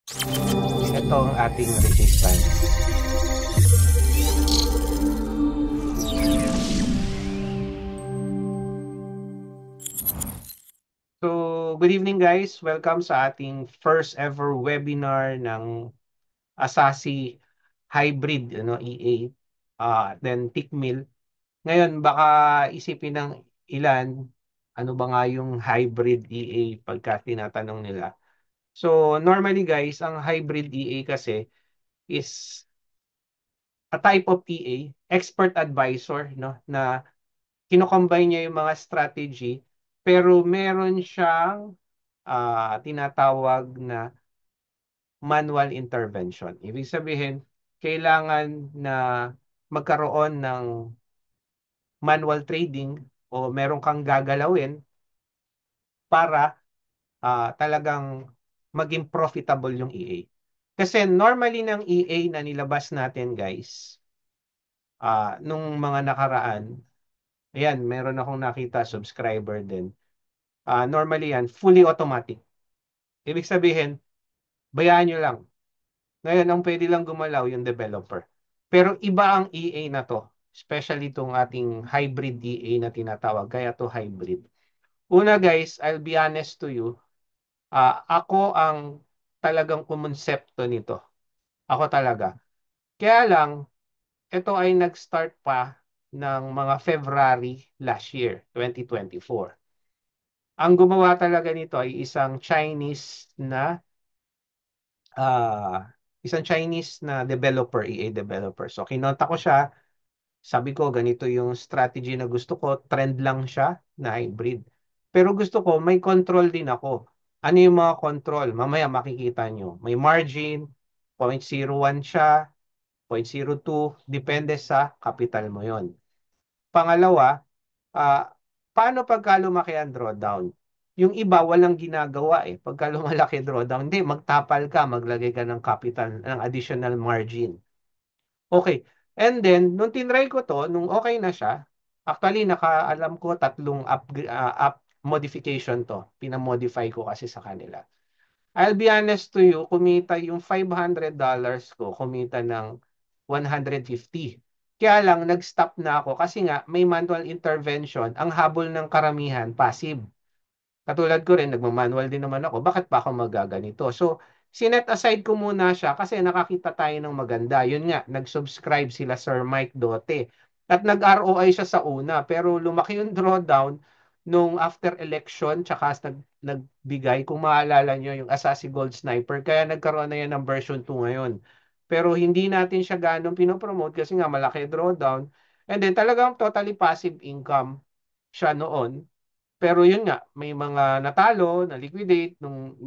Ito ang ating resistance. So, good evening guys. Welcome sa ating first ever webinar ng Asasi Hybrid EA, then Tickmill. Ngayon, baka isipin ng ilan, ano ba nga yung hybrid EA pagka tinatanong nila. So, normally guys, ang hybrid EA kasi is a type of EA, expert advisor, no, na kinocombine niya yung mga strategy, pero meron siyang tinatawag na manual intervention. Ibig sabihin, kailangan na magkaroon ng manual trading o meron kang gagalawin para talagang maging profitable yung EA. Kasi normally ng EA na nilabas natin guys, nung mga nakaraan, ayan, meron akong nakita subscriber din. Normally yan, fully automatic. Ibig sabihin, bayaan nyo lang. Ngayon, ang pwede lang gumalaw yung developer. Pero iba ang EA na to. Especially itong ating hybrid EA na tinatawag. Kaya to hybrid. Una guys, I'll be honest to you. Ako ang talagang kumonsepto nito. Ako talaga. Kaya lang, ito ay nag-start pa ng mga February last year, 2024. Ang gumawa talaga nito ay isang Chinese na developer, EA developer. So kinonta ko siya, sabi ko ganito yung strategy na gusto ko, trend lang siya na hybrid. Pero gusto ko may control din ako. Ano yung mga control? Mamaya makikita nyo. May margin, 0.01 siya, 0.02, depende sa capital mo yon. Pangalawa, paano pagka lumaki ang drawdown? Yung iba walang ginagawa eh. Pagka lumalaki drawdown, hindi, magtapal ka, maglagay ka ng capital, ng additional margin. Okay. And then, nung tinry ko to, nung okay na siya, actually, nakaalam ko tatlong up modification to. Pinamodify ko kasi sa kanila. I'll be honest to you, kumita yung $500 ko, kumita ng 150. Kaya lang, nag-stop na ako kasi nga may manual intervention. Ang habol ng karamihan, passive. Katulad ko rin, nagmamanual din naman ako. Bakit pa ako magaganito? So, sinet aside ko muna siya kasi nakakita tayo ng maganda. Yun nga, nag-subscribe sila Sir Mike Dote. At nag-ROI siya sa una. Pero lumaki yung drawdown nung after election, tsaka nagbigay, kung maalala nyo, yung Assassin Gold Sniper. Kaya nagkaroon na yan ng version 2 ngayon. Pero hindi natin siya ganong pinopromote kasi nga malaki drawdown. And then talagang totally passive income siya noon. Pero yun nga, may mga natalo, na-liquidate nung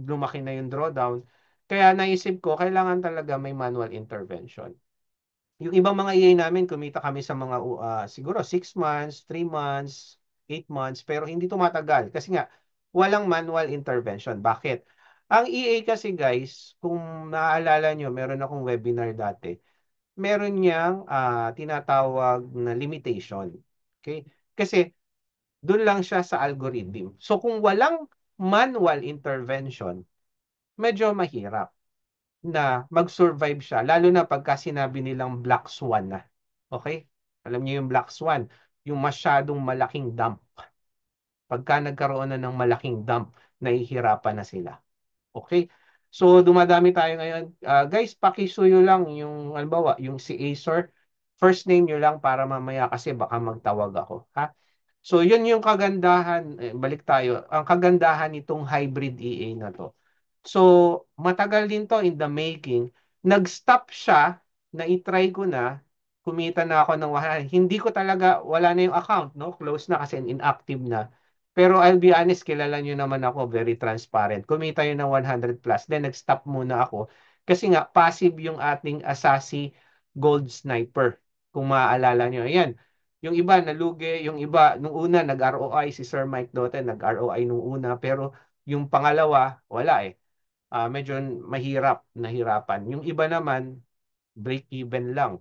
lumaki na yung drawdown. Kaya naisip ko, kailangan talaga may manual intervention. Yung ibang mga EA namin, kumita kami sa mga siguro 6 months, 3 months, 8 months, pero hindi tumatagal. Kasi nga, walang manual intervention. Bakit? Ang EA kasi guys, kung naaalala nyo, meron akong webinar dati, meron niyang tinatawag na limitation. Okay? Kasi doon lang siya sa algorithm. So kung walang manual intervention, medyo mahirap na mag-survive siya, lalo na pagka sinabi nilang black swan na. Okay? Alam niyo yung black swan, yung masyadong malaking dump. Pagka nagkaroon na ng malaking dump, nahihirapan na sila. Okay? So dumadami tayo ngayon. Guys, pakisuyo lang yung, halimbawa, yung si Acer, first name nyo lang para mamaya kasi baka magtawag ako. Ha? So, yun yung kagandahan, balik tayo, ang kagandahan nitong hybrid EA na to. So, matagal din to in the making. Nag-stop siya, na i-try ko na, kumita na ako ng hindi ko talaga, wala na yung account, no? Close na kasi inactive na. Pero I'll be honest, kilala nyo naman ako, very transparent. Kumita yun ng 100 plus, then nag-stop muna ako. Kasi nga, passive yung ating Asasi Gold Sniper. Kung maaalala nyo, ayan. Yung iba nalugi, yung iba nung una nag-ROI si Sir Mike Dote, nag-ROI nung una, pero yung pangalawa wala eh. Medyo mahirap, nahirapan. Yung iba naman break even lang.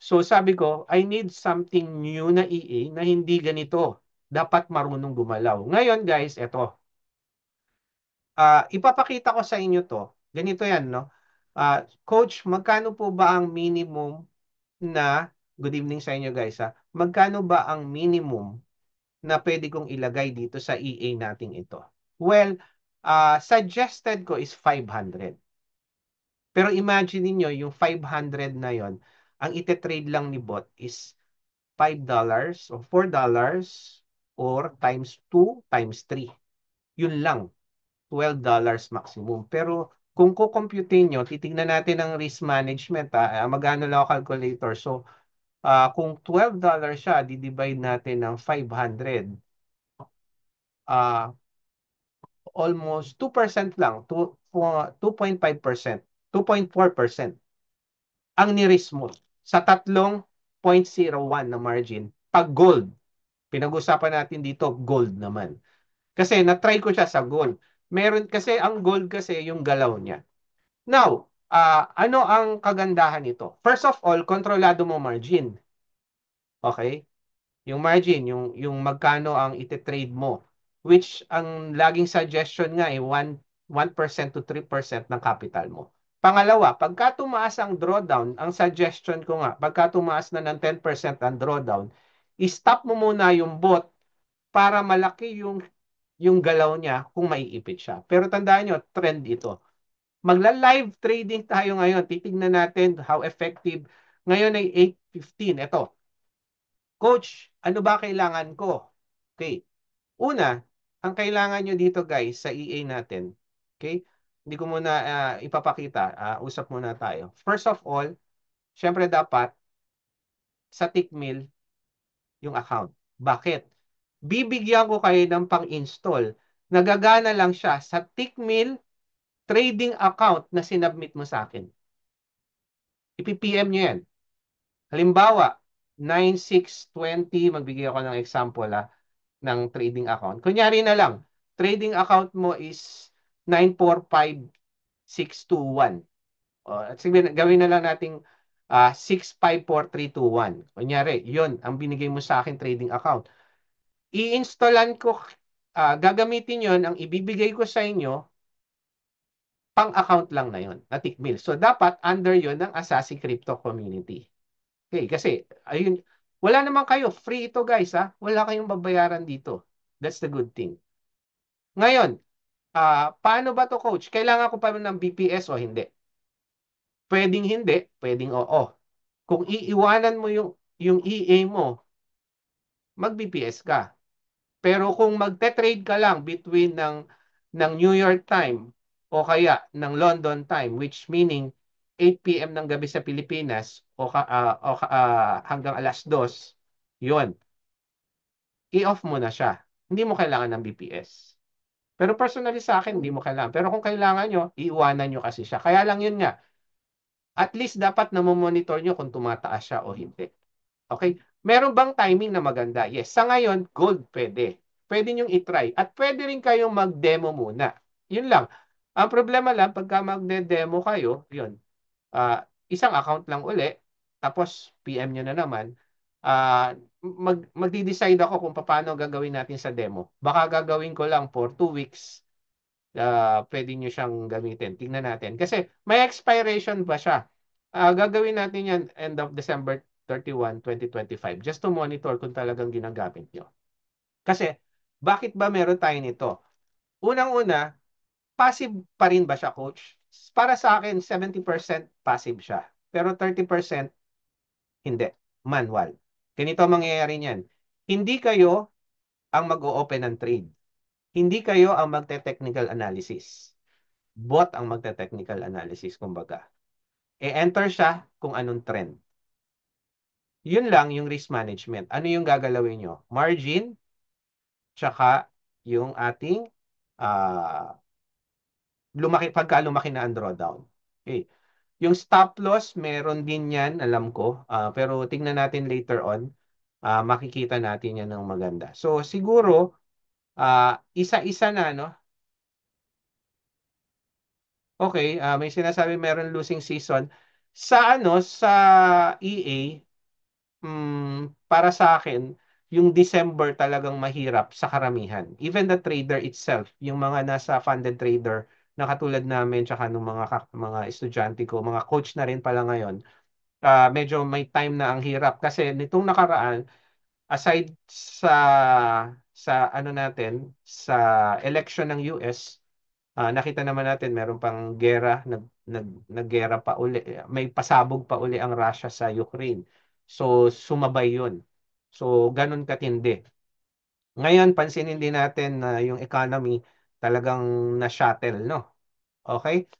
So sabi ko, I need something new na EA na hindi ganito. Dapat marunong gumalaw. Ngayon guys, eto. Ipapakita ko sa inyo to. Ganito yan, no? Coach, magkano po ba ang minimum na, good evening sa inyo guys ha, magkano ba ang minimum na pwede kong ilagay dito sa EA nating ito? Well, suggested ko is 500. Pero imagine niyo yung 500 na yon, ang ite-trade lang ni bot is $5 o $4 or times 2 times 3. Yun lang, $12 maximum. Pero kung kukomputin nyo, titignan natin ang risk management. Magkano lang ako calculator. So, kung $12 siya, di-divide natin ng 500. ah Almost 2% lang, 2.5%, 2.4% ang ni-risk mo sa 3.01 na margin. Pag gold, pinag-usapan natin dito, gold naman. Kasi na-try ko siya sa gold. Meron kasi, ang gold kasi yung galaw niya. Now, ano ang kagandahan nito? First of all, kontrolado mo margin. Okay? Yung margin, yung magkano ang ite-trade mo. Which, ang laging suggestion nga ay 1% to 3% ng capital mo. Pangalawa, pagka tumaas ang drawdown, ang suggestion ko nga, pagka tumaas na ng 10% ang drawdown, i-stop mo muna yung bot para malaki yung galaw niya kung maiipit siya. Pero tandaan nyo, trend ito. Magla-live trading tayo ngayon. Titignan natin how effective. Ngayon ay 8:15. Ito, Coach, ano ba kailangan ko? Okay. Una, ang kailangan nyo dito guys sa EA natin. Okay? Hindi ko muna ipapakita. Usap muna tayo. First of all, syempre dapat sa Tickmill yung account. Bakit? Bibigyan ko kayo ng pang-install. Nagagana lang siya sa Tickmill trading account na sinubmit mo sa akin. Ipi-PM nyo yan. Halimbawa, 9620, magbigay ako ng example ng trading account. Kunyari na lang, trading account mo is 945621. At sige, gawin na lang nating 654321. Kunyari, yun ang binigay mo sa akin trading account. I-installan ko, gagamitin yon, ang ibibigay ko sa inyo, pang-account lang na yon, na Tickmill. So, dapat under yon ng Asasi Crypto Community. Okay, kasi, ayun, wala naman kayo. Free ito guys ha. Wala kayong babayaran dito. That's the good thing. Ngayon, paano ba to coach? Kailangan ko pa ng BPS o hindi? Pwedeng hindi, pwedeng oo. Kung iiwanan mo yung EA mo, mag-BPS ka. Pero kung magte-trade ka lang between ng New York time o kaya ng London time, which meaning 8 p.m. ng gabi sa Pilipinas hanggang alas 2, yun, i-off mo na siya. Hindi mo kailangan ng BPS. Pero personally sa akin, hindi mo kailangan. Pero kung kailangan nyo, iiwanan nyo kasi siya. Kaya lang yun nga, at least dapat na monitor nyo kung tumataas siya o hindi. Okay? Meron bang timing na maganda? Yes. Sa ngayon, gold pwede. Pwede nyo i-try. At pwede rin kayong mag-demo muna. Yun lang. Ang problema lang, pagka magde-demo kayo, yun, isang account lang uli, tapos PM nyo na naman, magdi-decide ako kung paano gagawin natin sa demo. Baka gagawin ko lang for 2 weeks, pwede nyo siyang gamitin. Tingnan natin. Kasi may expiration ba siya? Gagawin natin yan end of December 31, 2025 just to monitor kung talagang ginagamit nyo. Kasi, bakit ba meron tayo nito? Unang-una, passive pa rin ba siya, coach? Para sa akin, 70% passive siya. Pero 30% hindi. Manual. Ganito ang mangyayari niyan. Hindi kayo ang mag-o-open ng trade. Hindi kayo ang magte-technical analysis. Bot ang magte-technical analysis, kumbaga. E-enter siya kung anong trend. Yun lang yung risk management. Ano yung gagalawin nyo? Margin, tsaka yung ating pagka lumaki na ang drawdown. Okay. Yung stop loss, meron din yan, alam ko. Pero tingnan natin later on. Makikita natin yan ng maganda. So, siguro, isa-isa na, no? Okay, may sinasabi meron losing season. Sa EA, para sa akin, yung December talagang mahirap sa karamihan. Even the trader itself, yung mga nasa funded trader, na katulad namin tsaka ng mga estudyante ko, mga coach na rin pala ngayon, medyo may time na ang hirap kasi nitong nakaraan, aside sa ano natin, sa election ng US, nakita naman natin meron pang gera, naggera pa uli, may pasabog pa uli ang Russia sa Ukraine. So sumabay 'yun. So ganun katindi. Ngayon pansinin din natin na yung economy talagang na-shuttle, no? Okay?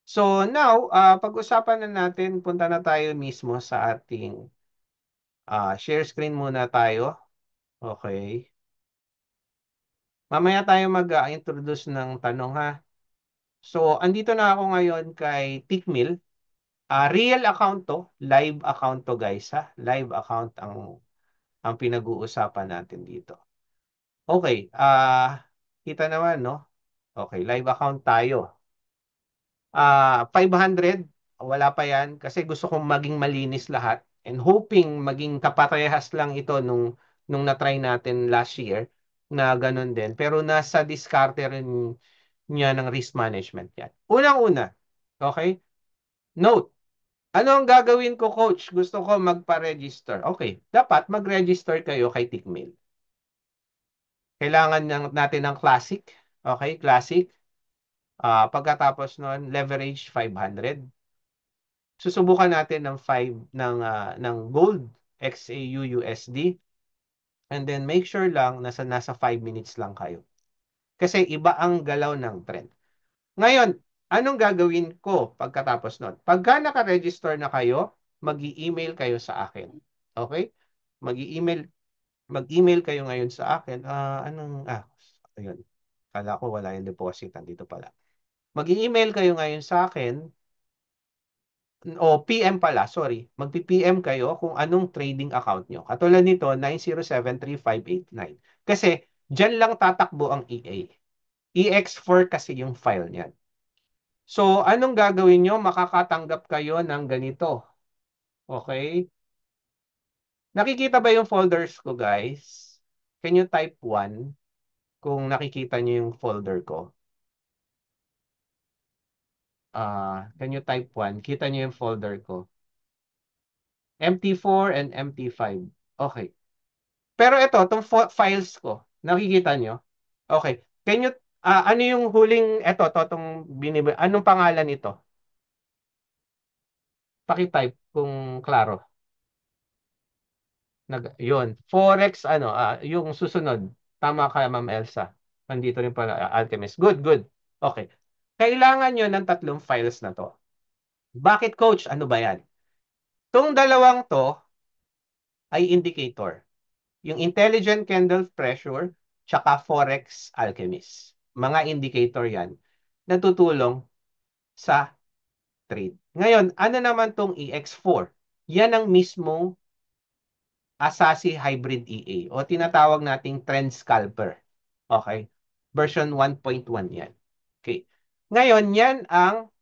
So now, pag-usapan na natin, punta na tayo mismo sa ating share screen muna tayo. Okay. Mamaya tayo mag-introduce ng tanong ha. So, andito na ako ngayon kay Tickmill. Real account to, live account to guys ha. Live account ang pinag-uusapan natin dito. Okay, kita naman no. Okay, live account tayo. 500, wala pa yan kasi gusto kong maging malinis lahat and hoping maging kaparehas lang ito nung na-try natin last year na ganun din. Pero nasa diskarte rin niya ng risk management yan. Unang-una, okay? Note, ano ang gagawin ko, coach? Gusto ko magpa-register. Okay, dapat mag-register kayo kay Tickmill. Kailangan natin ng classic. Okay, classic. Pagkatapos nun, leverage 500. Susubukan natin ng 5 ng gold XAU USD, and then make sure lang nasa 5 minutes lang kayo. Kasi iba ang galaw ng trend. Ngayon, anong gagawin ko pagkatapos nun? Pagka naka-register na kayo, mag-email kayo sa akin. Okay? Mag-email mag-email kayo ngayon sa akin. Ayun. Kala ko wala yung deposit. Andito pala. Mag-email kayo ngayon sa akin o PM pala, sorry. Magpi-PM kayo kung anong trading account nyo. Katulad nito, 9073589. Kasi, dyan lang tatakbo ang EA. EX4 kasi yung file niyan. So, anong gagawin nyo? Makakatanggap kayo ng ganito. Okay? Nakikita ba yung folders ko, guys? Can you type 1 kung nakikita nyo yung folder ko? Can you type 1? Kita nyo yung folder ko. MT4 and MT5. Okay. Pero ito, itong files ko, nakikita nyo? Okay. Can you, ano yung huling, itong anong pangalan ito? Pakitype kung klaro. Yun. Forex, yung susunod. Tama ka, Ma'am Elsa. Nandito rin pala, Alchemist. Good, good. Okay. Kailangan nyo ng tatlong files na to. Bakit, coach? Ano ba yan? Itong dalawang to ay indicator. Yung Intelligent Candle Pressure tsaka Forex Alchemist. Mga indicator yan na tutulong sa trade. Ngayon, ano naman tong EX4? Yan ang mismong Asahi Hybrid EA o tinatawag nating Trend Scalper. Okay? Version 1.1 yan. Okay. Ngayon, yan ang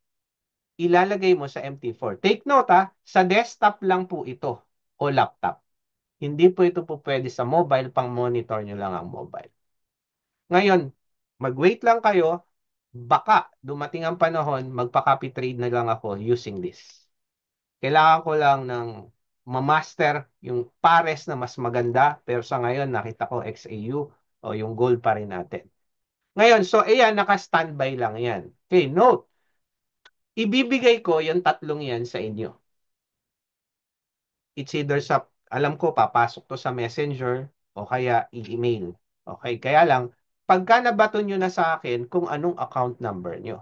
ilalagay mo sa MT4. Take note sa desktop lang po ito o laptop. Hindi po ito po pwede sa mobile, pang monitor nyo lang ang mobile. Ngayon, mag-wait lang kayo, baka dumating ang panahon, magpa-copy trade na lang ako using this. Kailangan ko lang ng ma-master yung pares na mas maganda, pero sa ngayon nakita ko XAU o yung gold pa rin natin. Ngayon, so ayan, naka-standby lang yan. Okay, note, ibibigay ko yung tatlong yan sa inyo. It's either alam ko, papasok to sa messenger o kaya e-email. Okay, kaya lang, pagka nabato nyo na sa akin kung anong account number nyo.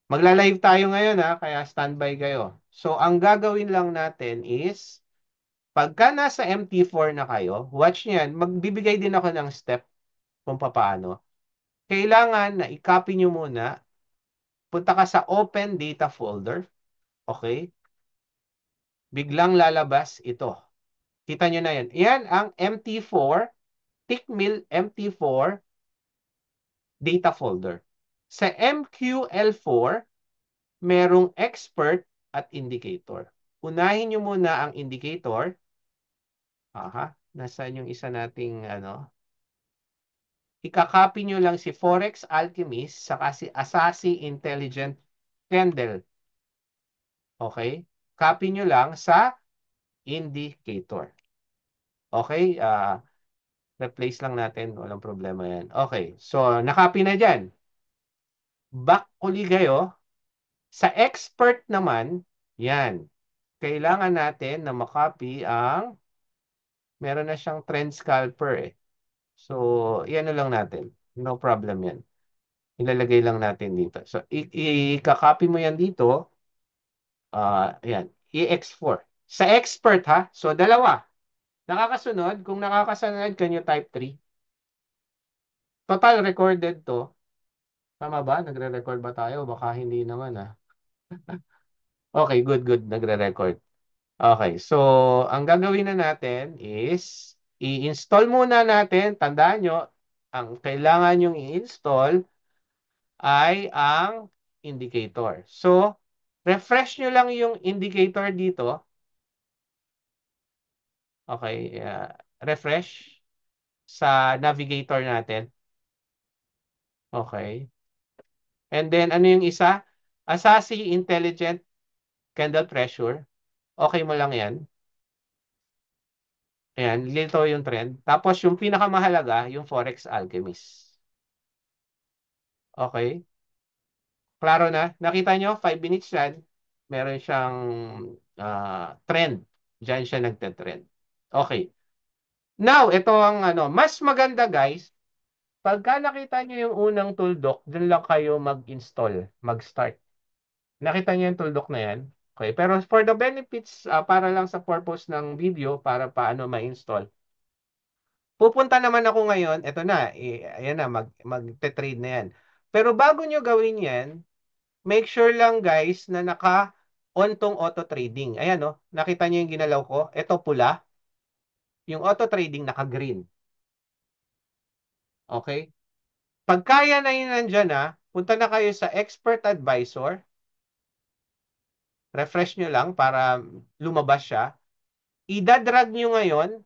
Magla-live tayo ngayon kaya standby kayo. So, ang gagawin lang natin is, pagka nasa MT4 na kayo, watch nyan, magbibigay din ako ng step kung paano. Kailangan na i-copy nyo muna, punta ka sa Open Data Folder, okay? Biglang lalabas ito. Kita nyo na yan. Yan ang MT4, Tickmill MT4 data folder. Sa MQL4, merong expert at indicator. Unahin nyo muna ang indicator. Nasaan yung isa nating Ika-copy nyo lang si Forex Alchemist saka si Asasi Intelligent Candle. Okay? Copy nyo lang sa indicator. Okay? Replace lang natin. Walang problema yan. Okay. So, nakopy na dyan. Back uli kayo. Sa expert naman, yan. Kailangan natin na makopy ang meron na siyang trend scalper eh. So, yan na lang natin. No problem yan. Ilalagay lang natin dito. So, i-copy mo yan dito. Yan. EX4. Sa expert ha. So, dalawa. Nakakasunod. Kung nakakasunod, can you type 3? Total recorded to. Tama ba? Nagre-record ba tayo? Baka hindi naman ah. Okay, good, good. Nagre-record. Okay, so ang gagawin na natin is i-install muna natin. Tandaan nyo, ang kailangan yung i-install ay ang indicator. So, refresh nyo lang yung indicator dito. Okay, refresh sa navigator natin. Okay. And then, ano yung isa? Asasi Intelligent Candle Pressure. Okay mo lang yan. Ayan, lito yung trend. Tapos yung pinakamahalaga, yung Forex Alchemist. Okay? Klaro na? Nakita nyo, 5 minutes yan. Meron siyang trend. Diyan siya nagte-trend. Okay. Now, ito ang ano, mas maganda guys, pagka nakita nyo yung unang tuldok, dun lang kayo mag-install, mag-start. Nakita nyo yung tuldok na yan? Okay. Pero for the benefits, para lang sa purpose ng video, para paano ma-install, pupunta naman ako ngayon, eto na, ayan na, mag-trade na yan. Pero bago nyo gawin yan, make sure lang guys na naka-on tong auto trading. Ayan no, nakita nyo yung ginalaw ko? Ito pula, yung auto trading naka-green. Okay? Pag kaya na yun nandyan na, punta na kayo sa expert advisor, refresh nyo lang para lumabas siya. Idadrag nyo ngayon,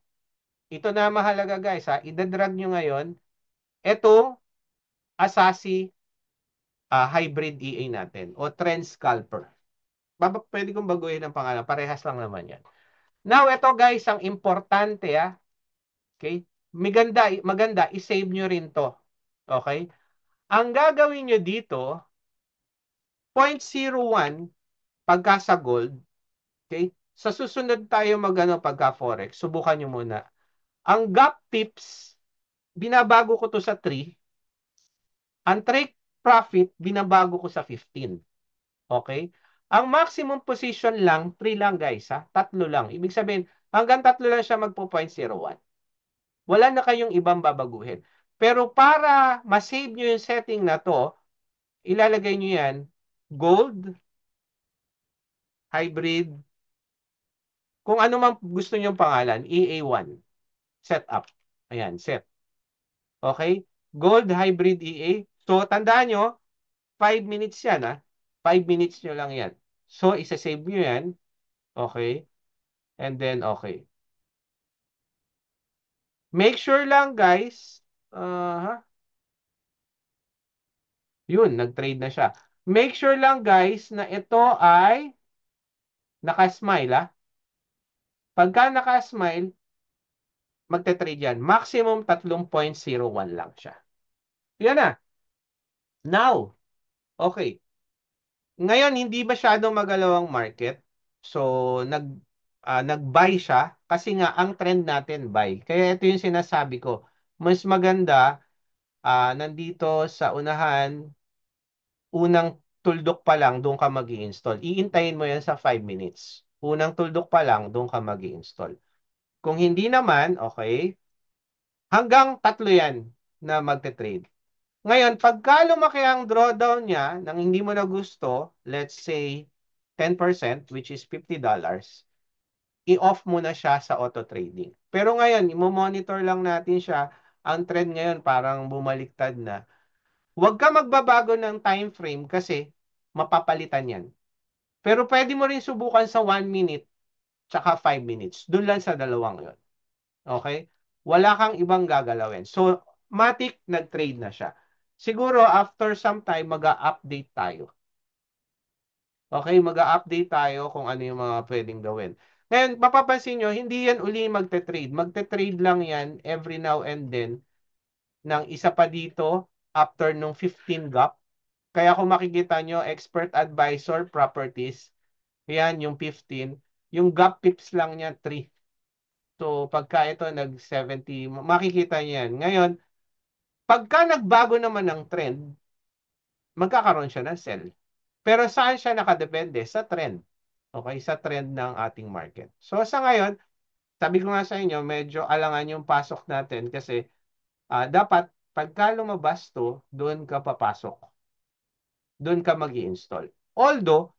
ito na mahalaga guys ha, idadrag nyo ngayon, etong Asasi hybrid EA natin o trend scalper. Pwede kong baguhin ang pangalan. Parehas lang naman yan. Now, ito guys, ang importante Okay? Maganda, i-save nyo rin to. Okay? Ang gagawin nyo dito, 0.01 pagka sa gold. Okay? Sa susunod tayo magano pagka forex, subukan nyo muna. Ang gap tips, binabago ko to sa 3. Ang take profit, binabago ko sa 15. Okay? Ang maximum position lang, 3 lang guys ha. Tatlo lang. Ibig sabihin, hanggang tatlo lang siya magpo 0.01. Wala na kayong ibang babaguhin. Pero para ma-save nyo yung setting na to, ilalagay nyo yan, gold, hybrid, kung ano man gusto nyo pangalan, EA1, setup. Ayan, set. Okay? Gold, hybrid, EA. So, tandaan nyo, 5 minutes yan ha. 5 minutes nyo lang yan. So, isa-save nyo yan. Okay? And then, okay. Make sure lang, guys. Yun, nag-trade na siya. Make sure lang, guys, na ito ay naka-smile, ha? Pagka naka-smile, magte-trade yan. Maximum 3.01 lang siya. Yan na. Now, okay. Ngayon, hindi masyadong magalaw ang market. So, nag-buy siya kasi nga ang trend natin buy. Kaya ito yung sinasabi ko. Mas maganda nandito sa unahan, unang tuldok pa lang, doon ka mag-i-install. Iintayin mo yan sa 5 minutes. Unang tuldok pa lang, doon ka mag-i-install. Kung hindi naman, okay, hanggang tatlo yan na magte-trade. Ngayon, pagka lumaki ang drawdown niya nang hindi mo na gusto, let's say 10%, which is $50, i-off mo na siya sa auto trading. Pero ngayon, i-monitor lang natin siya. Ang trend ngayon parang bumaliktad na. Huwag ka magbabago ng time frame kasi mapapalitan yan. Pero pwede mo rin subukan sa 1 minute tsaka 5 minutes. Doon lang sa dalawang yon. Okay? Wala kang ibang gagalawin. So, matik nag-trade na siya. Siguro after some time, mag-update tayo. Okay, mag-update tayo kung ano yung mga pwedeng gawin. Ngayon, mapapansin nyo, hindi yan uli magte-trade. Magte-trade lang yan every now and then ng isa pa dito after nung 15 gap. Kaya kung makikita nyo, expert advisor properties, yan yung 15. Yung gap pips lang niya 3. So, pagka ito nag-70, makikita nyo yan. Ngayon, pagka nagbago naman ng trend, magkakaroon siya ng sell. Pero saan siya nakadepende? Sa trend. Okay, sa trend ng ating market. So sa ngayon, sabi ko nga sa inyo, medyo alangan yung pasok natin kasi dapat pagka lumabas to, doon ka papasok. Doon ka mag-i-install. Although,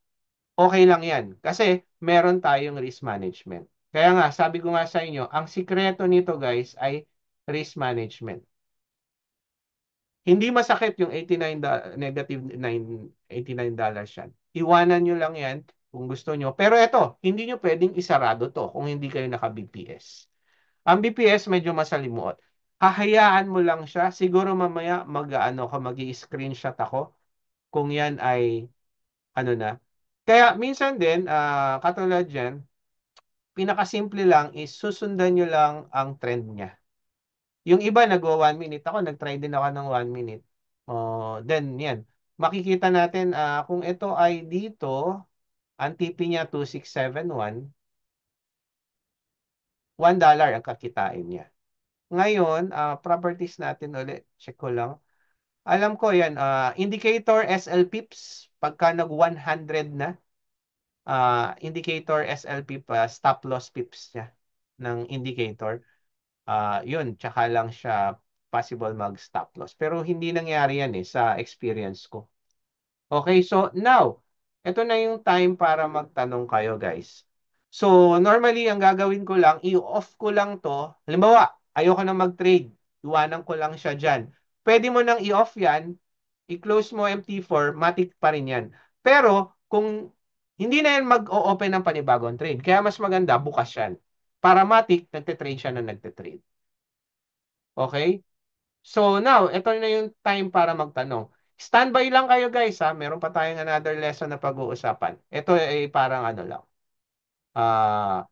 okay lang yan kasi meron tayong risk management. Kaya nga, sabi ko nga sa inyo, ang sikreto nito guys ay risk management. Hindi masakit yung 89 negative 9 $89 yan. Iwanan nyo lang yan kung gusto nyo. Pero ito, hindi nyo pwedeng isarado to kung hindi kayo naka-BPS. Ang BPS medyo masalimuot. Hahayaan mo lang siya. Siguro mamaya mag-i-screenshot ako kung yan ay ano na. Kaya minsan din, katulad yan, pinakasimple lang is susundan nyo lang ang trend niya. Yung iba nagwa 1 minute. Ako, nag-try din ako ng 1 minute. Oh, then, yan. Makikita natin kung ito ay dito, ang TP niya 2671, $1 ang kakitain niya. Ngayon, properties natin ulit. Check ko lang. Alam ko yan, indicator SL pips, pagka nag 100 na, indicator SL pip, stop loss pips niya ng indicator. Yun, tsaka lang siya possible mag-stop loss. Pero hindi nangyari yan sa experience ko. Okay, so now, ito na yung time para magtanong kayo guys. So, normally, ang gagawin ko lang, i-off ko lang to. Halimbawa, ayoko na mag-trade. Iwanan ko lang siya dyan. Pwede mo nang i-off yan, i-close mo MT4, matik pa rin yan. Pero, kung hindi na yan mag-o-open ng panibagong trade, kaya mas maganda, bukas yan. Para matik, nagte-trade siya na nagte-trade. Okay? So now, ito na yung time para magtanong. Standby lang kayo guys ha. Meron pa tayong another lesson na pag-uusapan. Ito ay parang ano lang. Ah,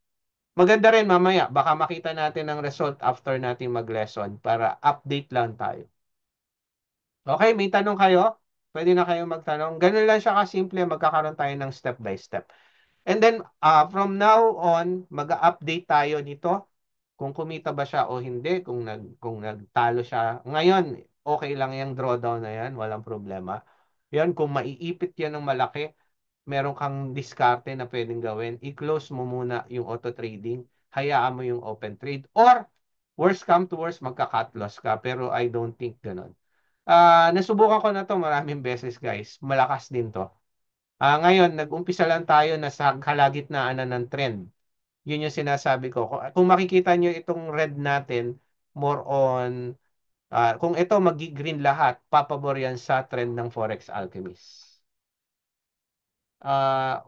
maganda rin mamaya. Baka makita natin ang result after nating mag-lesson para update lang tayo. Okay, may tanong kayo? Pwede na kayo magtanong. Ganun lang siya kasimple. Magkakaroon tayo ng step by step. And then, from now on, mag-update tayo nito kung kumita ba siya o hindi, kung nagtalo siya. Ngayon, okay lang yung drawdown na yan, walang problema. Yan, kung maiipit yan ng malaki, meron kang diskarte na pwedeng gawin. I-close mo muna yung auto trading, hayaan mo yung open trade, or worst come to worst, magka-cut loss ka. Pero I don't think ganun. Nasubukan ko na to maraming beses guys. Malakas din to. Ngayon, nag-umpisa lang tayo na sa kalagitnaan na ng trend. Yun yung sinasabi ko. Kung makikita nyo itong red natin, more on, kung ito magi-green lahat, papabor yan sa trend ng Forex Alchemist. Ah,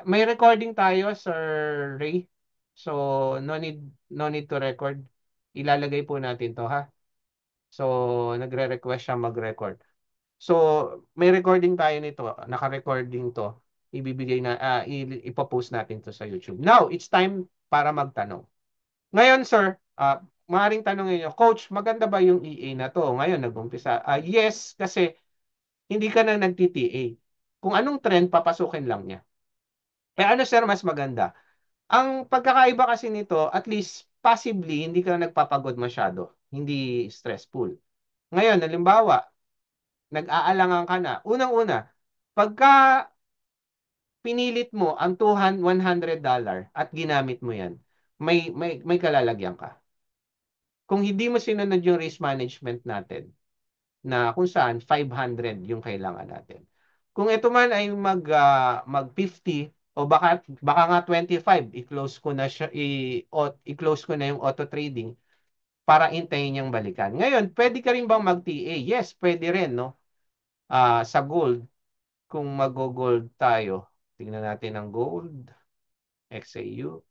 may recording tayo, Sir Ray. So, no need to record. Ilalagay po natin to, ha? So, nagre-request siya mag-record. So, may recording tayo nito. Naka-recording to. Ipopost natin to sa YouTube. Now, it's time para magtanong. Ngayon, sir, maaaring tanongin nyo, Coach, maganda ba yung EA na to? Ngayon, nag-umpisa. Yes, kasi hindi ka na nag-TTA. Kung anong trend, papasukin lang niya. Eh ano, sir, mas maganda? Ang pagkakaiba kasi nito, at least, possibly, hindi ka nagpapagod masyado. Hindi stressful. Ngayon, halimbawa, nag-aalangan ka na. Unang-una, pagka pinilit mo ang $100 at ginamit mo yan, may kalalagyan ka. Kung hindi mo sinunod yung risk management natin, na kung saan 500 yung kailangan natin. Kung ito man ay mag 50 o baka nga 25, i-close ko na siya, i-close ko na yung auto trading para intayin niyang balikan. Ngayon, pwede ka rin bang mag-TA? Yes, pwede rin, no? Sa gold, kung mag-gold tayo, tingnan natin ang gold, XAU.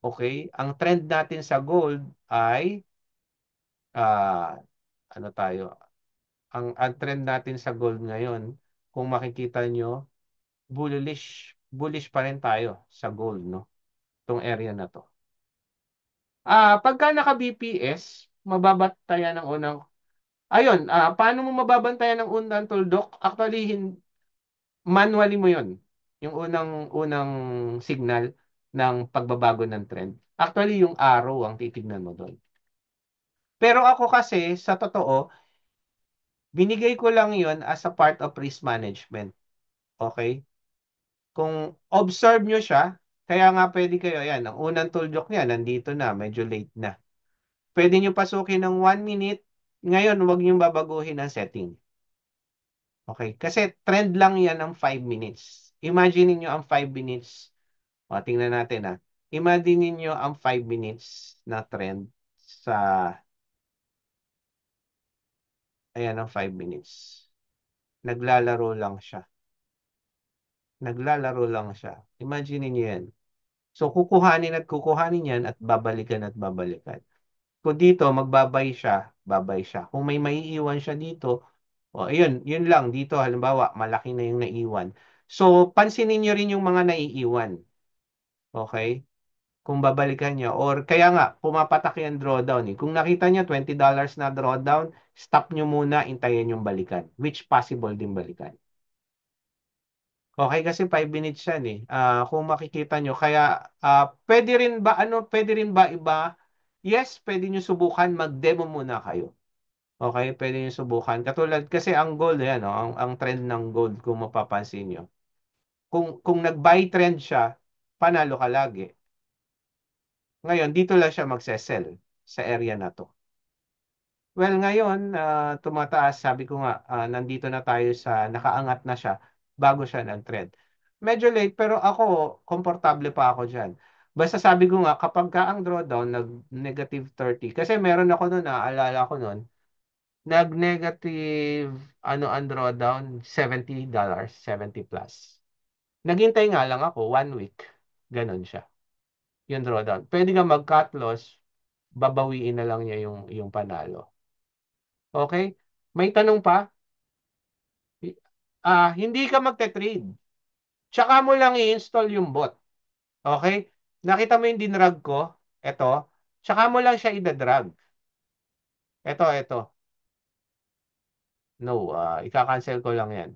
Okay, ang trend natin sa gold ay ah, ano tayo, ang trend natin sa gold ngayon, kung makikita nyo, bullish pa rin tayo sa gold, no? Itong area na to. Pagka naka BPS, mababantayan ng unang, ayun, paano mo mababantayan ng unang tuldok? Actually, manually mo yun. Yung unang signal ng pagbabago ng trend. Actually, yung arrow ang titignan mo doon. Pero ako kasi, sa totoo, binigay ko lang yun as a part of risk management. Okay? Kung observe nyo siya, kaya nga pwede kayo, yan, ang unang tuldok niya, nandito na, medyo late na. Pwede nyo pasukin ng 1 minute, ngayon, huwag nyo babaguhin ang setting. Okay? Kasi trend lang yan ng 5 minutes. Imagine niyo ang 5 minutes. O, tingnan natin Imagine niyo ang 5 minutes na trend sa, ayan ang 5 minutes. Naglalaro lang siya. Naglalaro lang siya. Imagine niyo yan. So, kukuhanin at kukuhanin yan at babalikan at babalikan. Kung dito, magbabay siya, babay siya. Kung may maiiwan siya dito, ayun, yun lang. Dito, halimbawa, malaki na yung naiiwan. So, pansinin nyo rin yung mga naiiwan. Okay? Kung babalikan niya. Or kaya nga, pumapatak yung drawdown. Kung nakita niya $20 na drawdown, stop nyo muna, intayin yung balikan. Which possible din balikan. Okay, kasi 5 minutes yan kung makikita nyo. Kaya, pwede rin ba iba? Yes, pwede nyo subukan, mag-demo muna kayo. Okay, pwede nyo subukan. Katulad, kasi ang gold, yan, no? Ang trend ng gold, kung mapapansin nyo. Kung nag-buy trend siya, panalo ka lagi. Ngayon, dito lang siya magsesell sa area na to. Well, ngayon, tumataas, sabi ko nga, nandito na tayo sa nakaangat na siya bago siya nag-trend. Medyo late, pero ako, komportable pa ako dyan. Basta sabi ko nga, kapag ka ang drawdown, nag-negative 30, kasi meron ako noon, naalala ko noon, nag-negative, ang drawdown, $70, 70 plus. Naghintay nga lang ako, 1 week. Ganon siya. Yung drawdown. Pwede ka mag-cut loss, babawiin na lang niya yung panalo. Okay? May tanong pa? Hindi ka magte-trade. Tsaka mo lang i-install yung bot. Okay? Nakita mo yung dinrag ko? Ito. Tsaka mo lang siya idadrag. Ito. No, ika-cancel ko lang yan.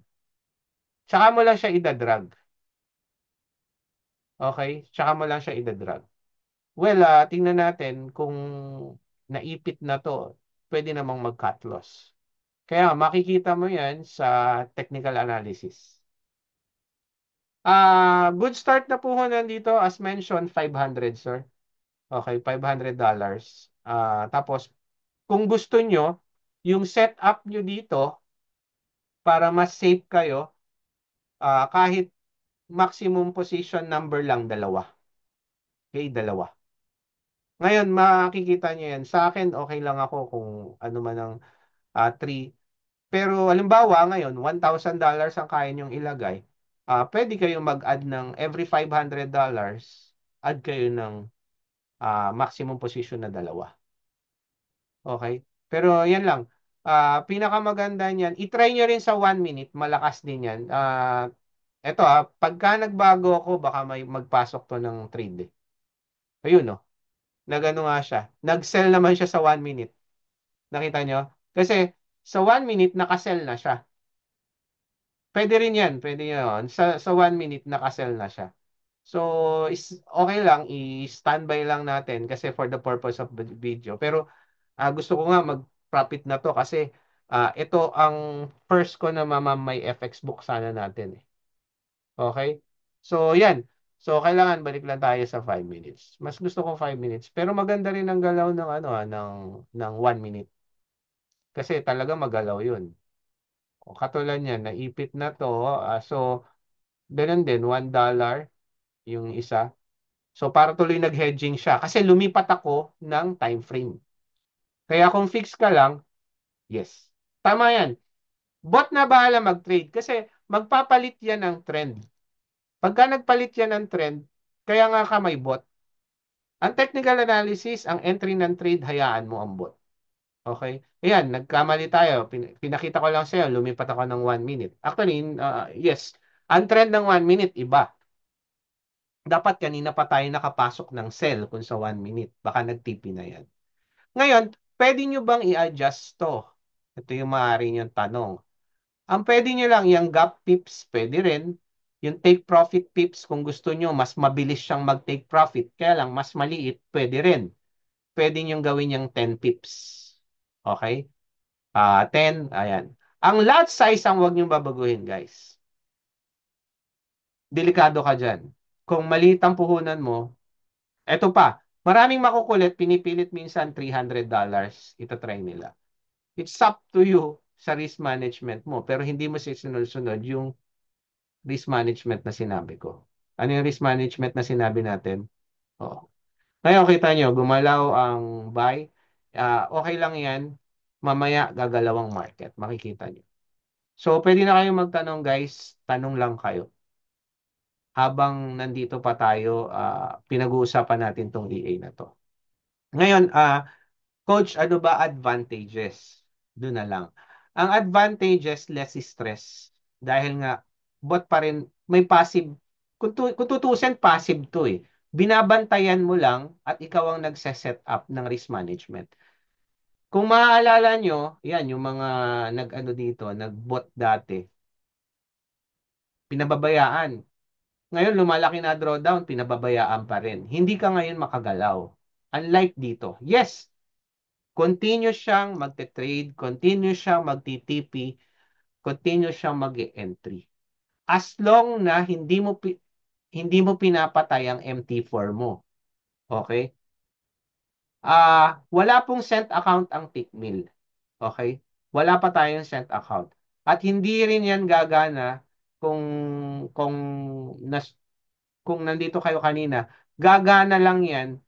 Tsaka mo lang siya idadrag. Okay? Tsaka mo lang siya idadrag. Well, tingnan natin kung naipit na to. Pwede namang mag-cut loss. Kaya makikita mo yan sa technical analysis. Good start na po ho nandito. As mentioned, 500, sir. Okay, $500. Tapos, kung gusto nyo, yung setup nyo dito, para mas safe kayo, kahit maximum position number lang, dalawa. Okay, dalawa. Ngayon, makikita nyo yan. Sa akin, okay lang ako kung ano man ang 3. Pero, halimbawa, ngayon, $1,000 ang kaya nyong ilagay. Pwede kayong mag-add ng every $500, add kayo ng maximum position na dalawa. Okay? Pero yan lang. Pinakamaganda niyan, itry nyo rin sa 1 minute, malakas din yan. Eto pagka nagbago ako, baka may magpasok to ng trade Ayun no, nagano nga siya. Nag-sell naman siya sa 1 minute. Nakita nyo? Kasi sa 1 minute, nakasell na siya. Pwede rin yan, pwede yan. Sa 1 minute, nakasell na siya. So, okay lang, i-standby lang natin kasi for the purpose of the video. Pero gusto ko nga mag-profit na to kasi ito ang first ko na mamamay FX book sana natin Okay? So, yan. So, kailangan balik lang tayo sa 5 minutes. Mas gusto ko 5 minutes. Pero maganda rin ang galaw ng ng 1 minute. Kasi talaga magalaw 'yun. O katulad niyan, naipit na to. So, ganun din, $1 yung isa. So, para tuloy nag-hedging siya. Kasi lumipat ako ng time frame. Kaya kung fix ka lang, yes. Tama yan. Bot na bahala mag-trade kasi magpapalit yan ng trend. Pagka nagpalit yan ng trend, kaya nga ka may bot. Ang technical analysis, ang entry ng trade, hayaan mo ang bot. Okay? Ayan, nagkamali tayo. Pinakita ko lang sa'yo, lumipat ako ng 1 minute. Actually, yes, ang trend ng 1 minute, iba. Dapat kanina pa tayo nakapasok ng sell kung sa 1 minute. Baka nag-TP na yan. Ngayon, pwede nyo bang i-adjust to? Ito yung maaari yung tanong. Ang pwede nyo lang, yung gap pips, pwede rin. Yung take profit pips, kung gusto nyo, mas mabilis siyang mag-take profit. Kaya lang, mas maliit, pwede rin. Pwede nyo gawin yung 10 pips. Okay? 10, ayan. Ang lot size ang huwag nyo babaguhin, guys. Delikado ka dyan. Kung maliit ang puhunan mo, eto pa, maraming makukulit, pinipilit minsan $300. Ito try nila. It's up to you sa risk management mo, pero hindi mo sisunod-sunod yung risk management na sinabi ko. Ano yung risk management na sinabi natin? Oo. Ngayon, kita nyo, gumalaw ang buy. Okay lang yan. Mamaya, gagalawang market. Makikita nyo. So, pwede na kayong magtanong, guys. Tanong lang kayo. Habang nandito pa tayo, pinag-uusapan natin tong EA na to. Ngayon, Coach, ano ba advantages? Doon na lang. Ang advantages, less stress. Dahil nga, bot pa rin, may passive. Kung tutusin, passive to eh. Binabantayan mo lang at ikaw ang nagse-set up ng risk management. Kung maaalala nyo, yan, yung mga nag-ano dito, nag-bot dati, pinababayaan. Ngayon, lumalaki na drawdown, pinababayaan pa rin. Hindi ka ngayon makagalaw. Unlike dito. Yes, continue siyang magte-trade, continue siyang magti-TP, continue siyang mag-entry. As long na hindi mo pinapatay ang MT4 mo. Okay? Wala pong cent account ang Tickmill. Okay? Wala pa tayong cent account. At hindi rin yan gagana kung kung nas, kung nandito kayo kanina, gagana lang yan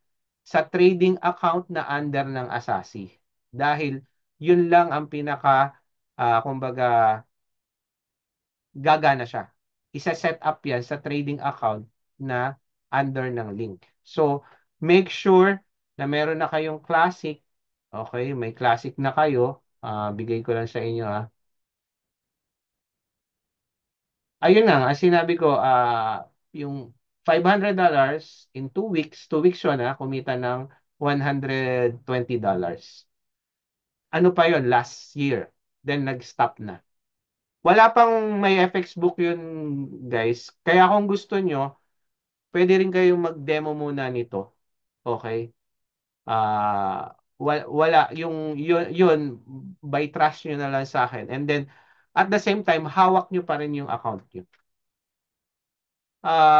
sa trading account na under ng Asasi. Dahil yun lang ang pinaka, kumbaga, gagana siya. Isa-set up yan sa trading account na under ng link. So, make sure na meron na kayong classic. Okay, may classic na kayo. Bigay ko lang sa inyo ha. Ayun nga, ang sinabi ko, yung $500 in 2 weeks, 2 weeks yun kumita ng $120. Ano pa yon last year. Then nag-stop na. Wala pang may FX book yun, guys. Kaya kung gusto nyo, pwede rin kayong mag-demo muna nito. Okay? Wala, yun, by trust nyo na lang sa akin. And then, at the same time, hawak nyo pa rin yung account nyo.